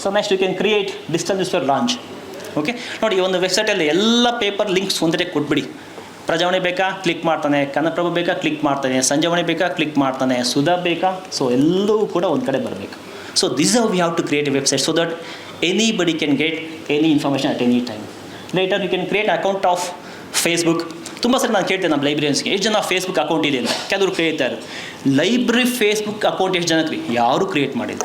So next you can create digital newspaper launch. Okay, ನೋಡಿ, ಒಂದು ವೆಬ್ಸೈಟಲ್ಲಿ ಎಲ್ಲ ಪೇಪರ್ ಲಿಂಕ್ಸ್ ಒಂದೇ ಕೊಟ್ಬಿಡಿ. ಪ್ರಜಾವಾಣಿ ಬೇಕಾ, ಕ್ಲಿಕ್ ಮಾಡ್ತಾನೆ. ಕನ್ನಡಪ್ರಭ ಬೇಕಾ, ಕ್ಲಿಕ್ ಮಾಡ್ತಾನೆ. ಸಂಜಾವಾಣಿ ಬೇಕಾ, ಕ್ಲಿಕ್ ಮಾಡ್ತಾನೆ. ಸುಧಾ ಬೇಕಾ, ಸೊ ಎಲ್ಲವೂ ಕೂಡ ಒಂದು ಕಡೆ ಬರಬೇಕು. So this how we have to create a website so that anybody can get any information at any time. Later you can create account of Facebook. ತುಂಬ ಸರಿ ನಾನು ಕೇಳ್ತೇನೆ ನಮ್ಮ ಲೈಬ್ರರಿಯನ್ಸ್ಗೆ, ಎಷ್ಟು ಜನ ಫೇಸ್ಬುಕ್ ಅಕೌಂಟ್ ಇದೆ ಅಂತ. ಕೆಲವರು ಕ್ರಿಯೇಟ್ ಇದ್ದಾರೆ. ಲೈಬ್ರರಿ ಫೇಸ್ಬುಕ್ ಅಕೌಂಟ್ ಎಷ್ಟು ಜನಕ್ಕೆ ಯಾರೂ ಕ್ರಿಯೇಟ್ ಮಾಡಿಲ್ಲ.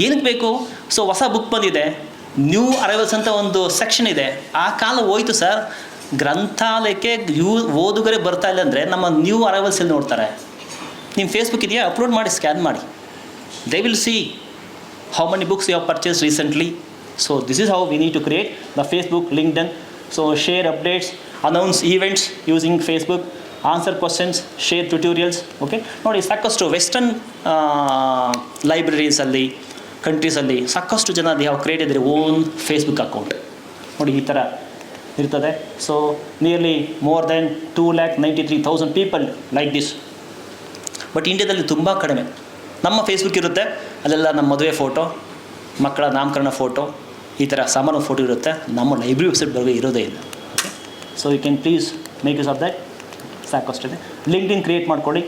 ಏನಕ್ಕೆ ಬೇಕು? ಸೊ ಹೊಸ ಬುಕ್ ಬಂದಿದೆ, ನ್ಯೂ ಅರೈವಲ್ಸ್ ಅಂತ ಒಂದು ಸೆಕ್ಷನ್ ಇದೆ. ಆ ಕಾಲ ಹೋಯ್ತು ಸರ್. ಗ್ರಂಥಾಲಯಕ್ಕೆ ಓದುಗರೆ ಬರ್ತಾ ಇಲ್ಲ ಅಂದರೆ ನಮ್ಮ ನ್ಯೂ ಅರೈವಲ್ಸ್ ಎಲ್ಲಿ ನೋಡ್ತಾರೆ? ನಿಮ್ಮ ಫೇಸ್ಬುಕ್ ಇದೆಯಾ, ಅಪ್ಲೋಡ್ ಮಾಡಿ, ಸ್ಕ್ಯಾನ್ ಮಾಡಿ. They will see how many books you have purchase recently. So this is how we need to create the Facebook, LinkedIn. So share updates, announce events using Facebook, answer questions, share tutorials. Okay, ನೋಡಿ, ಸಾಕಷ್ಟು western ಲೈಬ್ರರೀಸಲ್ಲಿ, ಕಂಟ್ರೀಸಲ್ಲಿ ಸಾಕಷ್ಟು ಜನ they have created their own Facebook account. ನೋಡಿ, ಈ ಥರ ಇರ್ತದೆ. So nearly more than 293,000 people like this. But ಇಂಡಿಯಾದಲ್ಲಿ ತುಂಬ ಕಡಿಮೆ. ನಮ್ಮ ಫೇಸ್ಬುಕ್ ಇರುತ್ತೆ, ಅಲ್ಲೆಲ್ಲ ನಮ್ಮ ಮದುವೆ ಫೋಟೋ, ಮಕ್ಕಳ ನಾಮಕರಣ ಫೋಟೋ, ಈ ಥರ ಸಾಮಾನು ಫೋಟೋ ಇರುತ್ತೆ. ನಮ್ಮ ಲೈಬ್ರರಿ ವೆಬ್ಸೈಟ್ ಬಗ್ಗೆ ಇರೋದೇ ಇಲ್ಲ. Okay, so you can please make use of that. ಸಾಕಷ್ಟಿದೆ. ಲಿಂಕ್ಡ್ಇನ್ ಕ್ರಿಯೇಟ್ ಮಾಡ್ಕೊಳ್ಳಿ,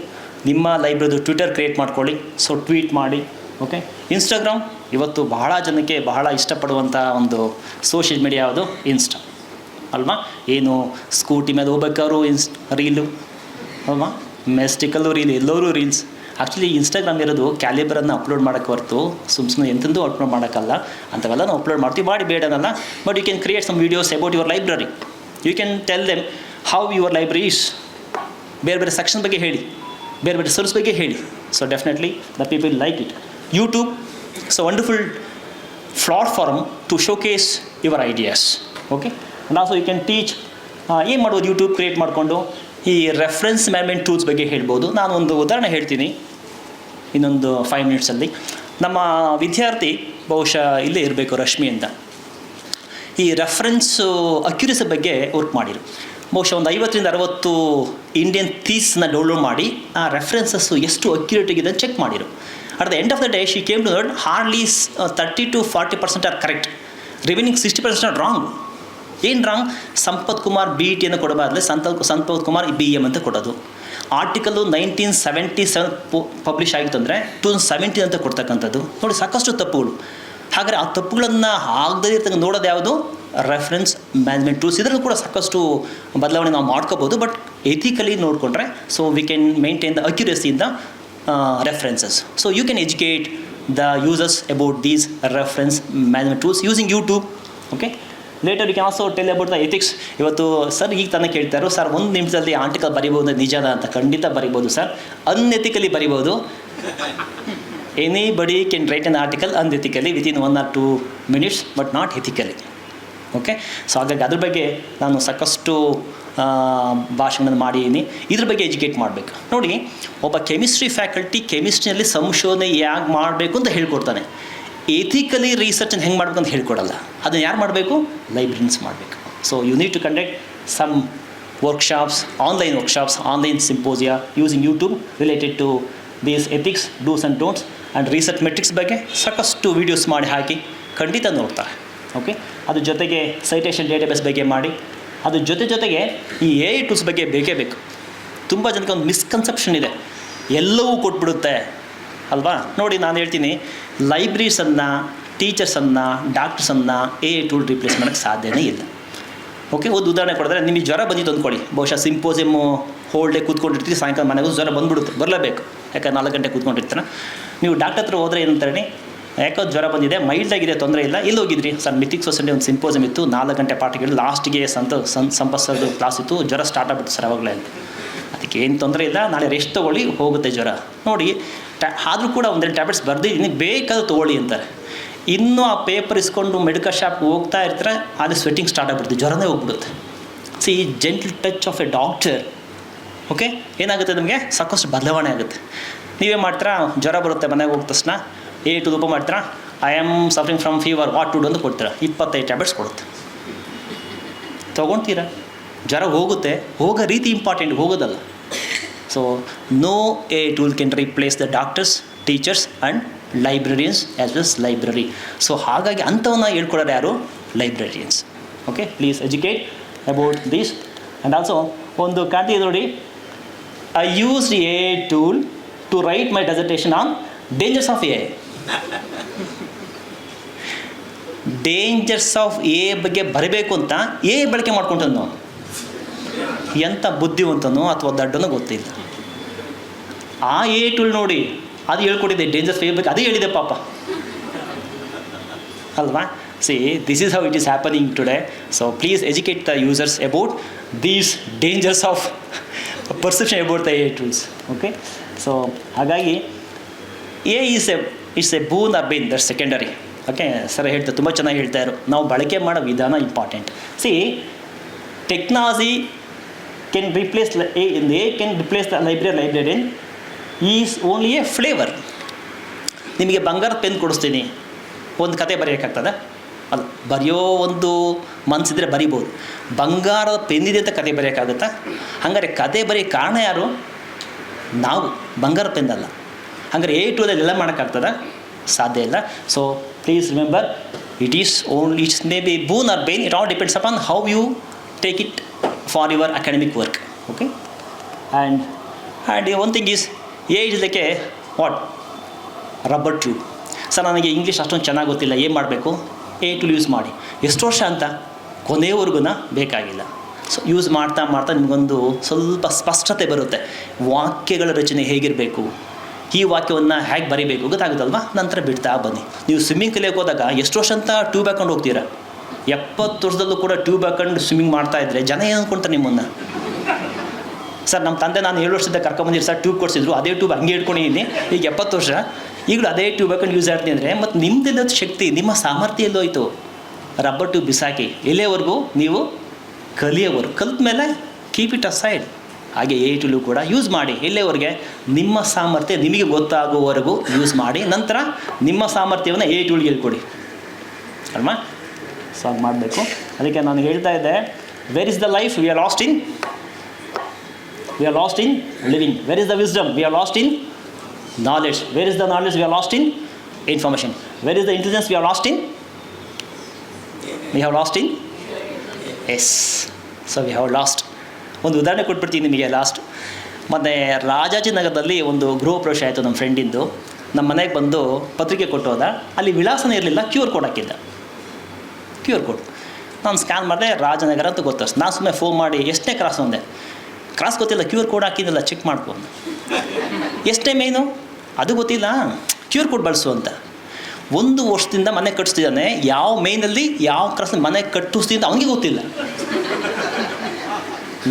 ನಿಮ್ಮ ಲೈಬ್ರರಿದು ಟ್ವಿಟರ್ ಕ್ರಿಯೇಟ್ ಮಾಡ್ಕೊಳ್ಳಿ. ಸೊ ಟ್ವೀಟ್ ಮಾಡಿ. ಓಕೆ, ಇನ್ಸ್ಟಾಗ್ರಾಮ್ ಇವತ್ತು ಬಹಳ ಜನಕ್ಕೆ ಬಹಳ ಇಷ್ಟಪಡುವಂಥ ಒಂದು ಸೋಷಿಯಲ್ ಮೀಡಿಯಾ ಯಾವುದು? ಇನ್ಸ್ಟಾ ಅಲ್ವಾ? ಏನು ಸ್ಕೂಟಿ ಮೇಲೆ ಹೋಗ್ಬೇಕಾದ್ರು ರೀಲು ಅಲ್ವಾ, ಮೆಸ್ಟಿಕಲ್ಲೂ ರೀಲ್, ಎಲ್ಲರೂ ರೀಲ್ಸ್. ಆ್ಯಕ್ಚುಲಿ ಇನ್ಸ್ಟಾಗ್ರಾಮ್ ಇರೋದು ಕ್ಯಾಲಿಬರನ್ನು ಅಪ್ಲೋಡ್ ಮಾಡೋಕ್ಕೆ ಹೊರತು ಸುಮ್ಮನೆ ಎಂಥದ್ದು ಅಪ್ಲೋಡ್ ಮಾಡೋಕ್ಕಲ್ಲ. ಅಂಥವೆಲ್ಲ ನಾವು ಅಪ್ಲೋಡ್ ಮಾಡ್ತೀವಿ, ಮಾಡಿ ಬೇಡನಲ್ಲ. But you can create some videos about your library. You can tell them how your library is. ಬೇರೆ ಬೇರೆ ಸೆಕ್ಷನ್ ಬಗ್ಗೆ ಹೇಳಿ, ಬೇರೆ ಬೇರೆ ಸರ್ವಿಸ್ ಬಗ್ಗೆ ಹೇಳಿ. So definitely the people like it. YouTube, so wonderful platform to showcase your ideas. Okay, and also you can teach. ಏನು ಮಾಡ್ಬೋದು, ಯೂಟ್ಯೂಬ್ ಕ್ರಿಯೇಟ್ ಮಾಡಿಕೊಂಡು ಈ ರೆಫರೆನ್ಸ್ ಮ್ಯಾನೇಜ್ಮೆಂಟ್ ಟೂಲ್ಸ್ ಬಗ್ಗೆ ಹೇಳ್ಬೋದು. ನಾನು ಒಂದು ಉದಾಹರಣೆ ಹೇಳ್ತೀನಿ ಇನ್ನೊಂದು 5 ಮಿನಿಟ್ಸಲ್ಲಿ. ನಮ್ಮ ವಿದ್ಯಾರ್ಥಿ ಬಹುಶಃ ಇಲ್ಲೇ ಇರಬೇಕು, ರಶ್ಮಿ ಅಂತ, ಈ ರೆಫರೆನ್ಸು ಅಕ್ಯುರಸಿ ಬಗ್ಗೆ ವರ್ಕ್ ಮಾಡಿರು. ಬಹುಶಃ ಒಂದು 50-60 ಇಂಡಿಯನ್ ಥೀಸ್ನ ಡೌನ್ಲೋಡ್ ಮಾಡಿ ಆ ರೆಫರೆನ್ಸಸ್ಸು ಎಷ್ಟು ಅಕ್ಯುರೇಟ್ ಆಗಿದೆ ಅಂತ ಚೆಕ್ ಮಾಡಿರು. At the end of the day she came to that hardly 30-40% are correct, remaining 60% are wrong. ಏನು ರಾಂಗ್? ಸಂಪತ್ ಕುಮಾರ್ BET ಅನ್ನು ಕೊಡಬಾರ್ದು, ಸಂಪತ್ ಕುಮಾರ್ BM ಅಂತ ಕೊಡೋದು. ಆರ್ಟಿಕಲ್ಲು 1977 ಪಬ್ಲಿಷ್ ಆಗಿತ್ತು ಅಂದರೆ 2017 ಅಂತ ಕೊಡ್ತಕ್ಕಂಥದ್ದು. ನೋಡಿ, ಸಾಕಷ್ಟು ತಪ್ಪುಗಳು. ಹಾಗಾದರೆ ಆ ತಪ್ಪುಗಳನ್ನು ಆಗದೇ ಇರ್ತಕ್ಕ ನೋಡೋದು ಯಾವುದು? Reference management tools. ಇದರಲ್ಲೂ ಕೂಡ ಸಾಕಷ್ಟು ಬದಲಾವಣೆ ನಾವು ಮಾಡ್ಕೋಬೋದು, ಬಟ್ ಎಥಿಕಲಿ ನೋಡಿಕೊಂಡ್ರೆ so we can maintain the accuracy in the references. So you can educate the users about these reference management tools using YouTube. Okay, later you can also tell about the ethics. ಇವತ್ತು sir ಈಗ ತಾನೇ ಕೇಳ್ತಾರೋ, sir 1 ನಿಮಿಷದಲ್ಲಿ article ಬರಿಬೋದು ನಿಜಾನ ಅಂತ. ಖಂಡಿತ ಬರಿಬೋದು sir, unethically ಬರಿಬೋದು. Anybody can write an article unethically within 1 or 2 minutes, but not ethically. Okay, so ಹಾಗಾಗಿ ಅದ್ರ ಬಗ್ಗೆ ನಾನು ಸಾಕಷ್ಟು ಭಾಷಣ ಮಾಡಿದ್ದೀನಿ. ಇದ್ರ ಬಗ್ಗೆ ಎಜುಕೇಟ್ ಮಾಡಬೇಕು. ನೋಡಿ, ಒಬ್ಬ ಕೆಮಿಸ್ಟ್ರಿ ಫ್ಯಾಕಲ್ಟಿ ಕೆಮಿಸ್ಟ್ರಿಯಲ್ಲಿ ಸಂಶೋಧನೆ ಯಾಕೆ ಮಾಡಬೇಕು ಅಂತ ಹೇಳ್ಕೊಡ್ತಾನೆ. ಎಥಿಕಲಿ ರಿಸರ್ಚನ್ನು ಹೆಂಗೆ ಮಾಡಬೇಕು ಅಂತ ಹೇಳ್ಕೊಡಲ್ಲ. ಅದನ್ನು ಯಾರು ಮಾಡಬೇಕು? ಲೈಬ್ರರಿಯನ್ಸ್ ಮಾಡಬೇಕು. So you need to conduct some workshops, online workshops, online symposia using YouTube related to these ethics, do's and don'ts and research metrics ಬಗ್ಗೆ ಸಾಕಷ್ಟು ವೀಡಿಯೋಸ್ ಮಾಡಿ ಹಾಕಿ ಖಂಡಿತ ನೋಡ್ತಾರೆ. ಓಕೆ, ಅದ್ರ ಜೊತೆಗೆ ಸೈಟೇಷನ್ ಡೇಟಾಬೇಸ್ ಬಗ್ಗೆ ಮಾಡಿ, ಅದ್ರ ಜೊತೆಗೆ ಈ AI ಟೂಲ್ಸ್ ಬಗ್ಗೆ ಬೇಕೇ ಬೇಕು. ತುಂಬ ಜನಕ್ಕೆ ಒಂದು ಮಿಸ್ಕನ್ಸೆಪ್ಷನ್ ಇದೆ, ಎಲ್ಲವೂ ಕೊಟ್ಬಿಡುತ್ತೆ ಅಲ್ವಾ. ನೋಡಿ, ನಾನು ಹೇಳ್ತೀನಿ, ಲೈಬ್ರರೀಸನ್ನು, ಟೀಚರ್ಸನ್ನು, ಡಾಕ್ಟರ್ಸನ್ನು AI ಟೂಲ್ ರಿಪ್ಲೇಸ್ ಮಾಡೋಕ್ಕೆ ಸಾಧ್ಯನೇ ಇಲ್ಲ. ಓಕೆ, ಒಂದು ಉದಾಹರಣೆ ಕೊಡಿದ್ರೆ, ನಿಮಗೆ ಜ್ವರ ಬಂದಿದ್ದು ಅಂದ್ಕೊಳ್ಳಿ, ಬಹುಶಃ ಸಿಂಪೋಸಿಯಮ್ಮು ಹೋಲ್ ಡೇ ಕೂತ್ಕೊಂಡಿರ್ತೀವಿ, ಸಾಯಂಕಾಲ ಮನೆಗೂ ಜ್ವರ ಬಂದುಬಿಡುತ್ತೆ, ಬರಲೇಬೇಕು, ಯಾಕಂದ್ರೆ 4 ಗಂಟೆ ಕೂತ್ಕೊಂಡಿರ್ತಾನೆ. ನೀವು ಡಾಕ್ಟರ್ ಹತ್ರ ಹೋದರೆ ಏನಂತಾರೆ, ಯಾಕೋ ಜ್ವರ ಬಂದಿದೆ, ಮೈಲ್ಡಾಗಿದೆ, ತೊಂದರೆ ಇಲ್ಲ, ಎಲ್ಲಿ ಹೋಗಿದ್ರಿ ಸರ್? ಮಿಥಿಕ್ ಸೊಸೈಟಿ ಒಂದು ಸಿಂಪೋಸಿಯಮ್ ಇತ್ತು, 4 ಗಂಟೆ ಪಾಠ ಕೇಳಿ ಲಾಸ್ಟಿಗೆ ಸಂಪಸ್ಸದು ಕ್ಲಾಸ್ ಇತ್ತು, ಜ್ವರ ಸ್ಟಾರ್ಟ್ ಆಗ್ಬಿಟ್ಟು ಸರ್ ಅವಾಗಲೇ ಅಂತ. ಅದಕ್ಕೆ ಏನು ತೊಂದರೆ ಇಲ್ಲ, ನಾಳೆ ರೆಸ್ಟ್ ತೊಗೊಳ್ಳಿ, ಹೋಗುತ್ತೆ ಜ್ವರ. ನೋಡಿ, ಆದರೂ ಕೂಡ ಒಂದೆರಡು ಟ್ಯಾಬ್ಲೆಟ್ಸ್ ಬರ್ದಿದ್ದೀನಿ, ಬೇಕಾದ್ರೆ ತೊಗೊಳ್ಳಿ ಅಂತಾರೆ. ಇನ್ನೂ ಆ ಪೇಪರ್ ಇಸ್ಕೊಂಡು ಮೆಡಿಕಲ್ ಶಾಪ್ಗೆ ಹೋಗ್ತಾ ಇರ್ತಾರೆ, ಅಲ್ಲಿ ಸ್ವೆಟ್ಟಿಂಗ್ ಸ್ಟಾರ್ಟ್ ಆಗಿಬಿಡುತ್ತೆ, ಜ್ವರನೇ ಹೋಗ್ಬಿಡುತ್ತೆ. C gentle touch of A doctor. Okay, ಏನಾಗುತ್ತೆ, ನಮಗೆ ಸಾಕಷ್ಟು ಬದಲಾವಣೆ ಆಗುತ್ತೆ. ನೀವೇ ಮಾಡ್ತೀರಾ, ಜ್ವರ ಬರುತ್ತೆ, ಮನೆಗೆ ಹೋಗಿದ ತಕ್ಷಣ AI ಟೂಲ್ ಓಪನ್ ಮಾಡ್ತೀರಾ, I am suffering from fever, what to do ಅಂತ ಕೊಡ್ತೀರಾ, 25 ಟ್ಯಾಬ್ಲೆಟ್ಸ್ ಕೊಡುತ್ತೆ. ತೊಗೊಳ್ತೀರಾ, ಜ್ವರ ಹೋಗುತ್ತೆ, ಹೋಗೋ ರೀತಿ ಇಂಪಾರ್ಟೆಂಟ್, ಹೋಗೋದಲ್ಲ. So no AI tool can replace the doctors, teachers and librarians as well as library. So ಹಾಗಾಗಿ ಅಂಥವನ್ನ ಹೇಳ್ಕೊಡೋರು ಯಾರು? Librarians. Okay, please educate about this. And also ಒಂದು ಖಾತೆ ನೋಡಿ, I used AI tool to write my dissertation on dangers of AI. Dangers of AI ಬಗ್ಗೆ ಬರಬೇಕು ಅಂತ AI ಬಳಕೆ ಮಾಡ್ಕೊಂಡನು. ಎಂಥ ಬುದ್ಧಿವಂತನೋ ಅಥವಾ ದಡ್ಡನೋ ಗೊತ್ತಿಲ್ಲ. ಆ AI ಟೂಲ್ ನೋಡಿ, ಅದು ಹೇಳ್ಕೊಟ್ಟಿದೆ ಡೇಂಜರ್ಸ್ AI ಬಗ್ಗೆ, ಅದೇ ಹೇಳಿದೆ ಪಾಪ ಅಲ್ವಾ. See, this is how it is happening today. So please educate the users about these dangers of perception about the AI tools. Okay, so ಹಾಗಾಗಿ AI it's a boon or bane, that secondary. Okay, sir ಹೇಳ್ತಾರೆ, ತುಂಬ ಚೆನ್ನಾಗಿ ಹೇಳ್ತಾಯಿದ್ರು, ನಾವು ಬಳಕೆ ಮಾಡೋ ವಿಧಾನ important. See, technology can replace AI can replace the librarian is only a flavour. ನಿಮಗೆ ಬಂಗಾರದ ಪೆನ್ ಕೊಡಿಸ್ತೀನಿ, ಒಂದು ಕತೆ ಬರೆಯೋಕ್ಕಾಗ್ತದೆ? ಅಲ್ಲ, ಬರೆಯೋ ಒಂದು ಮನಸ್ಸಿದ್ರೆ ಬರಿಬೋದು. ಬಂಗಾರದ ಪೆನ್ ಇದೆ ಅಂತ ಕತೆ ಬರೆಯೋಕ್ಕಾಗುತ್ತಾ? ಹಾಗಾದ್ರೆ ಕತೆ ಬರೆಯೋ ಕಾರಣ ಯಾರು? ನಾವು, ಬಂಗಾರ ಪೆನ್ ಅಲ್ಲ. ಹಾಗಾದ್ರೆ AI ಟೂಲಲ್ಲಿ ಎಲ್ಲ ಮಾಡೋಕ್ಕಾಗ್ತದೆ? ಸಾಧ್ಯ ಇಲ್ಲ. So please remember, it is only, it's maybe boon or bane, it all depends upon how you take it for your academic work. Okay, and one thing is, AI is like a what, rubber tube. Sir, ನನಗೆ ಇಂಗ್ಲೀಷ್ ಅಷ್ಟೊಂದು ಚೆನ್ನಾಗಿ ಗೊತ್ತಿಲ್ಲ, ಏನು ಮಾಡಬೇಕು? AI tool use ಮಾಡಿ. ಎಷ್ಟು ವರ್ಷ ಅಂತ? ಕೊನೆಯವರೆಗೂ ಬೇಕಾಗಿಲ್ಲ. ಸೊ ಯೂಸ್ ಮಾಡ್ತಾ ನಿಮಗೊಂದು ಸ್ವಲ್ಪ ಸ್ಪಷ್ಟತೆ ಬರುತ್ತೆ. ವಾಕ್ಯಗಳ ರಚನೆ ಹೇಗಿರಬೇಕು, ಈ ವಾಕ್ಯವನ್ನು ಹೇಗೆ ಬರೀಬೇಕು ಗೊತ್ತಾಗುತ್ತಲ್ವ. ನಂತರ ಬಿಡ್ತಾ ಬನ್ನಿ. ನೀವು ಸ್ವಿಮ್ಮಿಂಗ್ ಕಲಿಯೋಕೆ ಹೋದಾಗ ಎಷ್ಟು ವರ್ಷ ಅಂತ ಟ್ಯೂಬ್ ಹಾಕೊಂಡು ಹೋಗ್ತೀರಾ? 70 ವರ್ಷದಲ್ಲೂ ಕೂಡ ಟ್ಯೂಬ್ ಹಾಕೊಂಡು ಸ್ವಿಮ್ಮಿಂಗ್ ಮಾಡ್ತಾಯಿದ್ರೆ ಜನ ಏನು ಅಂದ್ಕೊಳ್ತಾರೆ ನಿಮ್ಮನ್ನು? ಸರ್, ನಮ್ಮ ತಂದೆ ನಾನು 7 ವರ್ಷದಿಂದ ಕರ್ಕೊಂಬಂದಿರು ಸರ್, ಟ್ಯೂಬ್ ಕೊಡಿಸಿದ್ರು, ಅದೇ ಟ್ಯೂಬ್ ಹಂಗೆ ಇಟ್ಕೊಂಡಿದ್ದೀನಿ, ಈಗ 70 ವರ್ಷ, ಈಗಲೂ ಅದೇ ಟ್ಯೂಬ್ ಹಾಕೊಂಡು ಯೂಸ್ ಆಡ್ತೀನಿ ಅಂದರೆ, ಮತ್ತು ನಿಮ್ಮದೆಲ್ಲ ಶಕ್ತಿ, ನಿಮ್ಮ ಸಾಮರ್ಥ್ಯ ಎಲ್ಲೋಯ್ತು? ರಬ್ಬರ್ ಟ್ಯೂಬ್ ಬಿಸಾಕಿ, ಎಲ್ಲಿಯವರೆಗೂ ನೀವು ಕಲಿಯೋವರೆಗೂ, ಕಲಿತ ಮೇಲೆ ಕೀಪ್ ಇಟ್ ಅಸೈಡ್. ಹಾಗೆ ಎ ಟೂಲು ಕೂಡ ಯೂಸ್ ಮಾಡಿ, ಎಲ್ಲಿಯವರೆಗೆ ನಿಮ್ಮ ಸಾಮರ್ಥ್ಯ ನಿಮಗೆ ಗೊತ್ತಾಗುವವರೆಗೂ ಯೂಸ್ ಮಾಡಿ, ನಂತರ ನಿಮ್ಮ ಸಾಮರ್ಥ್ಯವನ್ನು ಎ ಟೂಲ್ಗೆ ಹೇಳ್ಕೊಡಿ ಅಲ್ವಾ. ಸೊ ಹಾಗೆ ಮಾಡಬೇಕು. ಅದಕ್ಕೆ ನಾನು ಹೇಳ್ತಾ ಇದ್ದೆ, where is the life we are lost in living. Where is the wisdom we are lost in knowledge. Where is the knowledge? We are lost in information. Where is the intelligence? We are lost in? We have lost in? Yes. So we have lost. ಒಂದು ಉದಾಹರಣೆ ಕೊಟ್ಬಿಡ್ತೀನಿ ನಿಮಗೆ last. ಮತ್ತು ರಾಜಾಜಿನಗರದಲ್ಲಿ ಒಂದು ಗೃಹ ಪ್ರವೇಶ ಆಯಿತು ನಮ್ಮ ಫ್ರೆಂಡಿಂದು. ನಮ್ಮ ಮನೆಗೆ ಬಂದು ಪತ್ರಿಕೆ ಕೊಟ್ಟು ಹೋದ. ಅಲ್ಲಿ ವಿಳಾಸನೇ ಇರಲಿಲ್ಲ, QR ಕೋಡ್ ಹಾಕಿದ್ದ. QR ಕೋಡ್ ನಾನು ಸ್ಕ್ಯಾನ್ ಮಾಡಿದೆ, ರಾಜನಗರ ಅಂತ ಗೊತ್ತಷ್ಟು. ನಾನು ಸುಮ್ಮನೆ ಫೋನ್ ಮಾಡಿ ಎಷ್ಟನೇ ಕ್ರಾಸ್ ಒಂದೆ, ಕ್ರಾಸ್ ಗೊತ್ತಿಲ್ಲ, QR ಕೋಡ್ ಹಾಕಿದ್ದಿಲ್ಲ, ಚೆಕ್ ಮಾಡ್ಕೊಂಡು ಎಷ್ಟೇ ಮೇನು ಅದು ಗೊತ್ತಿಲ್ಲ, QR ಕೋಡ್ ಬಳಸು ಅಂತ. 1 ವರ್ಷದಿಂದ ಮನೆ ಕಟ್ಟಿಸ್ತಿದ್ದಾನೆ, ಯಾವ ಮೇನಲ್ಲಿ ಯಾವ ಕ್ರಾಸ್ ಮನೆ ಕಟ್ಟಿಸ್ತೀನಿ ಅಂತ ಅವನಿಗೆ ಗೊತ್ತಿಲ್ಲ.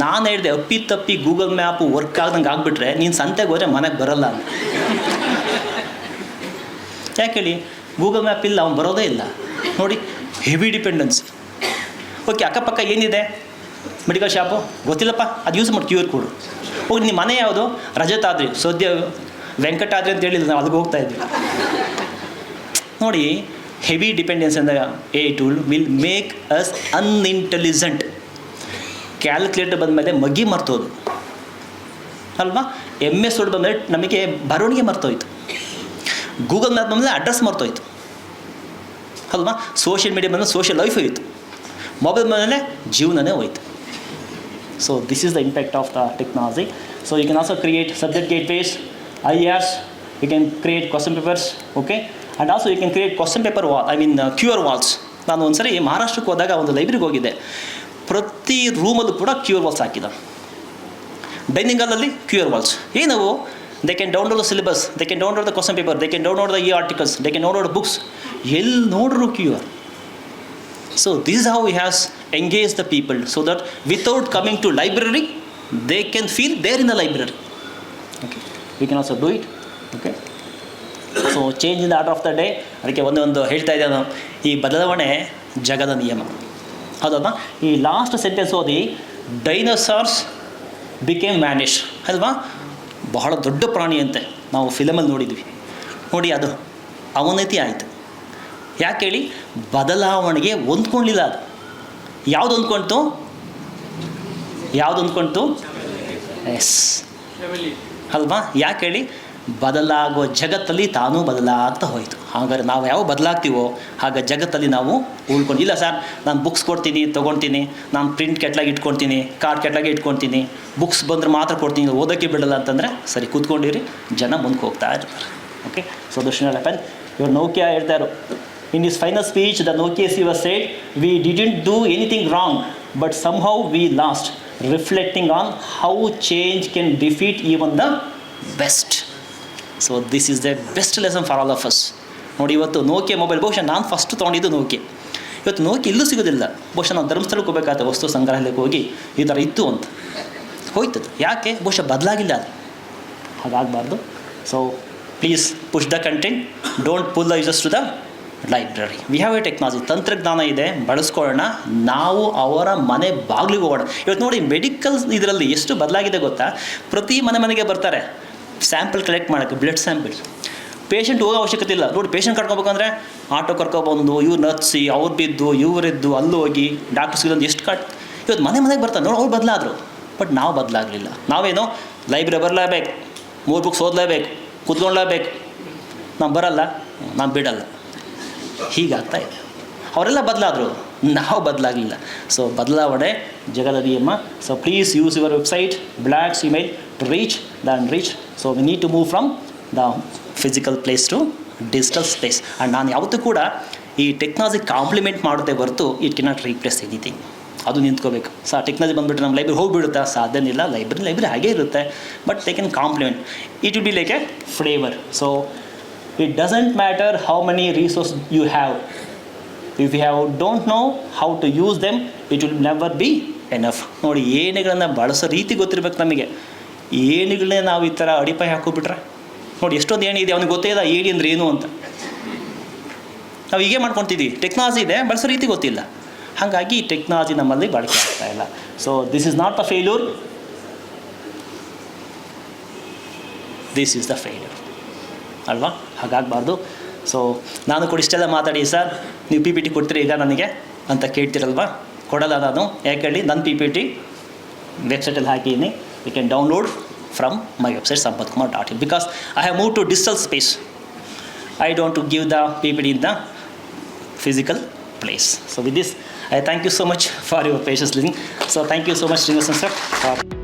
ನಾನು ಹೇಳಿದೆ, ತಪ್ಪಿ ಗೂಗಲ್ ಮ್ಯಾಪು ವರ್ಕ್ ಆಗ್ದಂಗೆ ಆಗಿಬಿಟ್ರೆ ನೀನು ಸಂತೆಗೆ ಹೋದರೆ ಮನೆಗೆ ಬರಲ್ಲ ಅಂತ. ಯಾಕೆ ಹೇಳಿ, ಗೂಗಲ್ ಮ್ಯಾಪ್ ಇಲ್ಲ, ಅವ್ನು ಬರೋದೇ ಇಲ್ಲ. ನೋಡಿ, ಹೆವಿ ಡಿಪೆಂಡೆನ್ಸಿ. ಓಕೆ, ಅಕ್ಕಪಕ್ಕ ಏನಿದೆ, ಮೆಡಿಕಲ್ ಶಾಪು ಗೊತ್ತಿಲ್ಲಪ್ಪ, ಅದು ಯೂಸ್ ಮಾಡಿ QR ಕೋಡು. ಹೋಗಿ ನಿಮ್ಮ ಮನೆ ಯಾವುದು, ರಜತಾದ್ರಿ, ಸದ್ಯ ವೆಂಕಟಾದ್ರಿ ಅಂತ ಹೇಳಿಲ್ಲ, ನಾವು ಅಲ್ಲಿಗೆ ಹೋಗ್ತಾ ಇದ್ವಿ. ನೋಡಿ, ಹೆವಿ ಡಿಪೆಂಡೆನ್ಸ್ ಅಂದ a tool will make us unintelligent. Calculator ಬಂದಮೇಲೆ ಮಗ್ಗಿ ಮರ್ತೋದು ಅಲ್ವಾ. MS ವರ್ಡ್ ಬಂದಮೇಲೆ ನಮಗೆ ಬರವಣಿಗೆ ಮರ್ತೋಯ್ತು. ಗೂಗಲ್ ಮ್ಯಾಪ್ ಬಂದಮೇಲೆ ಅಡ್ರೆಸ್ ಮರ್ತೋಯ್ತು ಅಲ್ವಾ. ಸೋಷಿಯಲ್ ಮೀಡಿಯಾ ಬಂದರೆ ಸೋಷಿಯಲ್ ಲೈಫ್ ಹೋಯಿತು. ಮೊಬೈಲ್ ಬಂದಮೇಲೆ ಜೀವನನೇ ಹೋಯ್ತು. So this is the impact of the technology. So you can also create subject gateways, IRs, you can create question papers, okay, and also you can create question paper wall, QR walls. ನಾನು ಒಂದ್ಸರಿ ಮಹಾರಾಷ್ಟ್ರಕ್ಕೆ ಹೋದಾಗ ಒಂದು ಲೈಬ್ರರಿಗೆ ಹೋಗಿದ್ದೆ. ಪ್ರತಿ ರೂಮಲ್ಲೂ ಕೂಡ QR walls ಹಾಕಿದ. ಡೈನಿಂಗ್ ಹಾಲಲ್ಲಿ QR walls. ಏನವು, they can download the syllabus, they can download the question paper, they can download the articles, they can download books. ಎಲ್ಲಿ ನೋಡ್ರು QR. So this is how we have engaged the people, so that without coming to library, they can feel they're in the library. Okay, we can also do it. Okay, so change in the order of the day. ಅದಕ್ಕೆ ಒಂದು ಹೇಳ್ತಾ ಇದ್ದೆ ನಾನು, ಈ ಬದಲಾವಣೆ ಜಗದ ನಿಯಮ. ಹೌದಲ್ವಾ. ಈ ಲಾಸ್ಟ್ ಸೆಂಟೆನ್ಸ್ ಓದಿ, ಡೈನೋಸಾರ್ಸ್ ಬಿಕೇಮ್ ವ್ಯಾನಿಶ್ ಅಲ್ವಾ. ಬಹಳ ದೊಡ್ಡ ಪ್ರಾಣಿ ಅಂತೆ, ನಾವು ಫಿಲಮಲ್ಲಿ ನೋಡಿದ್ವಿ. ನೋಡಿ, ಅದು ಅವನತಿ ಆಯಿತು. ಯಾಕೆ ಹೇಳಿ, ಬದಲಾವಣೆಗೆ ಹೊಂದ್ಕೊಳ್ಳಿಲ್ಲ. ಅದು ಯಾವುದು ಹೊಂದ್ಕೊಳ್ತು? ಎಸ್ ಅಲ್ವಾ. ಯಾಕೆ ಹೇಳಿ, ಬದಲಾಗುವ ಜಗತ್ತಲ್ಲಿ ತಾನೂ ಬದಲಾಗ್ತಾ ಹೋಯಿತು. ಹಾಗಾದ್ರೆ ನಾವು ಯಾವ ಬದಲಾಗ್ತೀವೋ ಆಗ ಜಗತ್ತಲ್ಲಿ ನಾವು ಉಳ್ಕೊಂಡು. ಇಲ್ಲ ಸರ್, ನಾನು ಬುಕ್ಸ್ ಕೊಡ್ತೀನಿ, ತೊಗೊಳ್ತೀನಿ, ನಾನು ಪ್ರಿಂಟ್ ಕೆಟ್ಲಾಗಿ ಇಟ್ಕೊಳ್ತೀನಿ, ಕಾರ್ಡ್ ಕೆಟ್ಲಾಗಿ ಇಟ್ಕೊಳ್ತೀನಿ, ಬುಕ್ಸ್ ಬಂದರೆ ಮಾತ್ರ ಕೊಡ್ತೀನಿ, ಓದೋಕ್ಕೆ ಬಿಡಲ್ಲ ಅಂತಂದರೆ ಸರಿ, ಕೂತ್ಕೊಂಡಿರಿ, ಜನ ಮುಂದಕ್ಕೆ ಹೋಗ್ತಾ ಇರ್ತಾರೆ. Okay, so this will happen. ಇವರು Nokia ಹೇಳ್ತಾರು, in his final speech, the Nokia CEO said, "We didn't do anything wrong, but somehow we lost," reflecting on how change can defeat even the best. So this is the best lesson for all of us. ನೋಡಿ, ಇವತ್ತು Nokia mobile, ಬಹುಶಃ ನಾನು first ತೊಗೊಂಡಿದ್ದು Nokia. ಇವತ್ತು Nokia ಇಲ್ಲೂ ಸಿಗೋದಿಲ್ಲ. ಬಹುಶಃ ನಾವು ಧರ್ಮಸ್ಥಳಕ್ಕೆ ಹೋಗಬೇಕಾದ ವಸ್ತು ಸಂಗ್ರಹಾಲಯಕ್ಕೆ ಹೋಗಿ ಈ ಥರ ಇತ್ತು ಅಂತ ಹೋಯ್ತದೆ. ಯಾಕೆ, ಬಹುಶಃ ಬದಲಾಗಿಲ್ಲ ಅದು. ಹಾಗಾಗಬಾರ್ದು. So please push the content, don't pull the users to the library. We have a technology, ತಂತ್ರಜ್ಞಾನ ಇದೆ, ಬಳಸ್ಕೊಳ್ಳೋಣ. ನಾವು ಅವರ ಮನೆ ಬಾಗಿಲಿಗೆ ಹೋಗೋಣ. ಇವತ್ತು ನೋಡಿ, ಮೆಡಿಕಲ್ ಇದರಲ್ಲಿ ಎಷ್ಟು ಬದಲಾಗಿದೆ ಗೊತ್ತಾ. ಪ್ರತಿ ಮನೆಗೆ ಬರ್ತಾರೆ ಸ್ಯಾಂಪಲ್ ಕಲೆಕ್ಟ್ ಮಾಡೋಕ್ಕೆ, ಬ್ಲಡ್ ಸ್ಯಾಂಪಲ್ಸ್. ಪೇಷಂಟ್ ಹೋಗೋ ಅವಶ್ಯಕತೆ ಇಲ್ಲ. ನೋಡಿ, ಪೇಷಂಟ್ ಕರ್ಕೊಬೇಕಂದ್ರೆ ಆಟೋ ಕರ್ಕೊಬಂದು ಇವ್ರು ನತ್ಸಿ, ಅವ್ರು ಬಿದ್ದು ಇವ್ರಿದ್ದು ಅಲ್ಲಿ ಹೋಗಿ ಡಾಕ್ಟರ್ಸ್ಗಿಂದು ಎಷ್ಟು ಇವತ್ತು ಮನೆಗೆ ಬರ್ತಾರೆ. ನೋಡಿ, ಅವ್ರು ಬದಲಾದರು, ಬಟ್ ನಾವು ಬದಲಾಗಲಿಲ್ಲ. ನಾವೇನೋ ಲೈಬ್ರರಿ ಬರಲೇಬೇಕು, 3 ಬುಕ್ಸ್ ಓದಲೇಬೇಕು, ಕೂತ್ಕೊಳ್ಳೇಬೇಕು, ನಾನು ಬರಲ್ಲ, ನಾನು ಬಿಡಲ್ಲ, ಹೀಗಾಗ್ತಾ ಇದೆ. ಅವರೆಲ್ಲ ಬದಲಾದರು, ನಾವು ಬದಲಾಗಲಿಲ್ಲ. ಸೊ ಬದಲಾವಣೆ ಜಗದ ನಿಯಮ. So please use your website, blogs, email to reach the unreach. So we need to move from the physical place to digital space. And ನಾನು ಯಾವತ್ತೂ ಕೂಡ ಈ ಟೆಕ್ನಾಲಜಿ ಕಾಂಪ್ಲಿಮೆಂಟ್ ಮಾಡುತ್ತೆ ಹೊರತು ಇಟ್ ಕೆನಾಟ್ ರೀಪ್ಲೇಸ್ ಎನಿಥಿಂಗ್. ಅದು ನಿಂತ್ಕೋಬೇಕು. ಸೊ ಟೆಕ್ನಾಲಜಿ ಬಂದುಬಿಟ್ಟು ನಮ್ಮ library ಹೋಗಿಬಿಡುತ್ತಾ, ಸಾಧ್ಯನಿಲ್ಲ. Library ಹಾಗೇ ಇರುತ್ತೆ, but they can complement. It will be like a flavour. So it doesn't matter how many resources you have. If you don't know how to use them, it will never be enough. ನೋಡಿ, ಏಣಿಗಳನ್ನು ಬಳಸೋ ರೀತಿ ಗೊತ್ತಿರಬೇಕು ನಮಗೆ. ಏಣಿಗಳನ್ನೇ ನಾವು ಈ ಥರ ಅಡಿಪಾಯ ಹಾಕೋಬಿಟ್ರೆ ನೋಡಿ, ಎಷ್ಟೊಂದು ಏಣಿ ಇದೆ, ಅವನಿಗೆ ಗೊತ್ತೇ ಇಲ್ಲ ಏಣಿ ಅಂದರೆ ಏನು ಅಂತ ನಾವು ಹೀಗೆ ಮಾಡ್ಕೊತಿದ್ದೀವಿ, ಟೆಕ್ನಾಲಜಿ ಇದೆ, ಬಳಸೋ ರೀತಿ ಗೊತ್ತಿಲ್ಲ. ಹಾಗಾಗಿ ಈ ಟೆಕ್ನಾಲಜಿ ನಮ್ಮಲ್ಲಿ ಬಳಕೆ ಆಗ್ತಾ ಇಲ್ಲ. So this is not the failure, this is the failure ಅಲ್ವಾ? ಹಾಗಾಗಬಾರ್ದು. ಸೊ ನಾನು ಕೂಡ ಇಷ್ಟೆಲ್ಲ ಮಾತಾಡಿ ಸರ್ ನೀವು ಪಿ ಪಿ ಟಿ ಕೊಡ್ತೀರಿ ಈಗ ನನಗೆ ಅಂತ ಕೇಳ್ತಿರಲ್ವಾ? ಕೊಡಲ್ಲ ನಾನು. ಯಾಕೆ ಹೇಳಿ, ನನ್ನ ಪಿ ಪಿ ಟಿ ವೆಬ್ಸೈಟಲ್ಲಿ ಹಾಕಿದ್ದೀನಿ. You can download from my website sampathkumar.in because I have moved to digital space. I don't want to give the PPT in the physical place. So with this, I thank you so much for your patience listening. So thank you so much, Srinivasan sir, for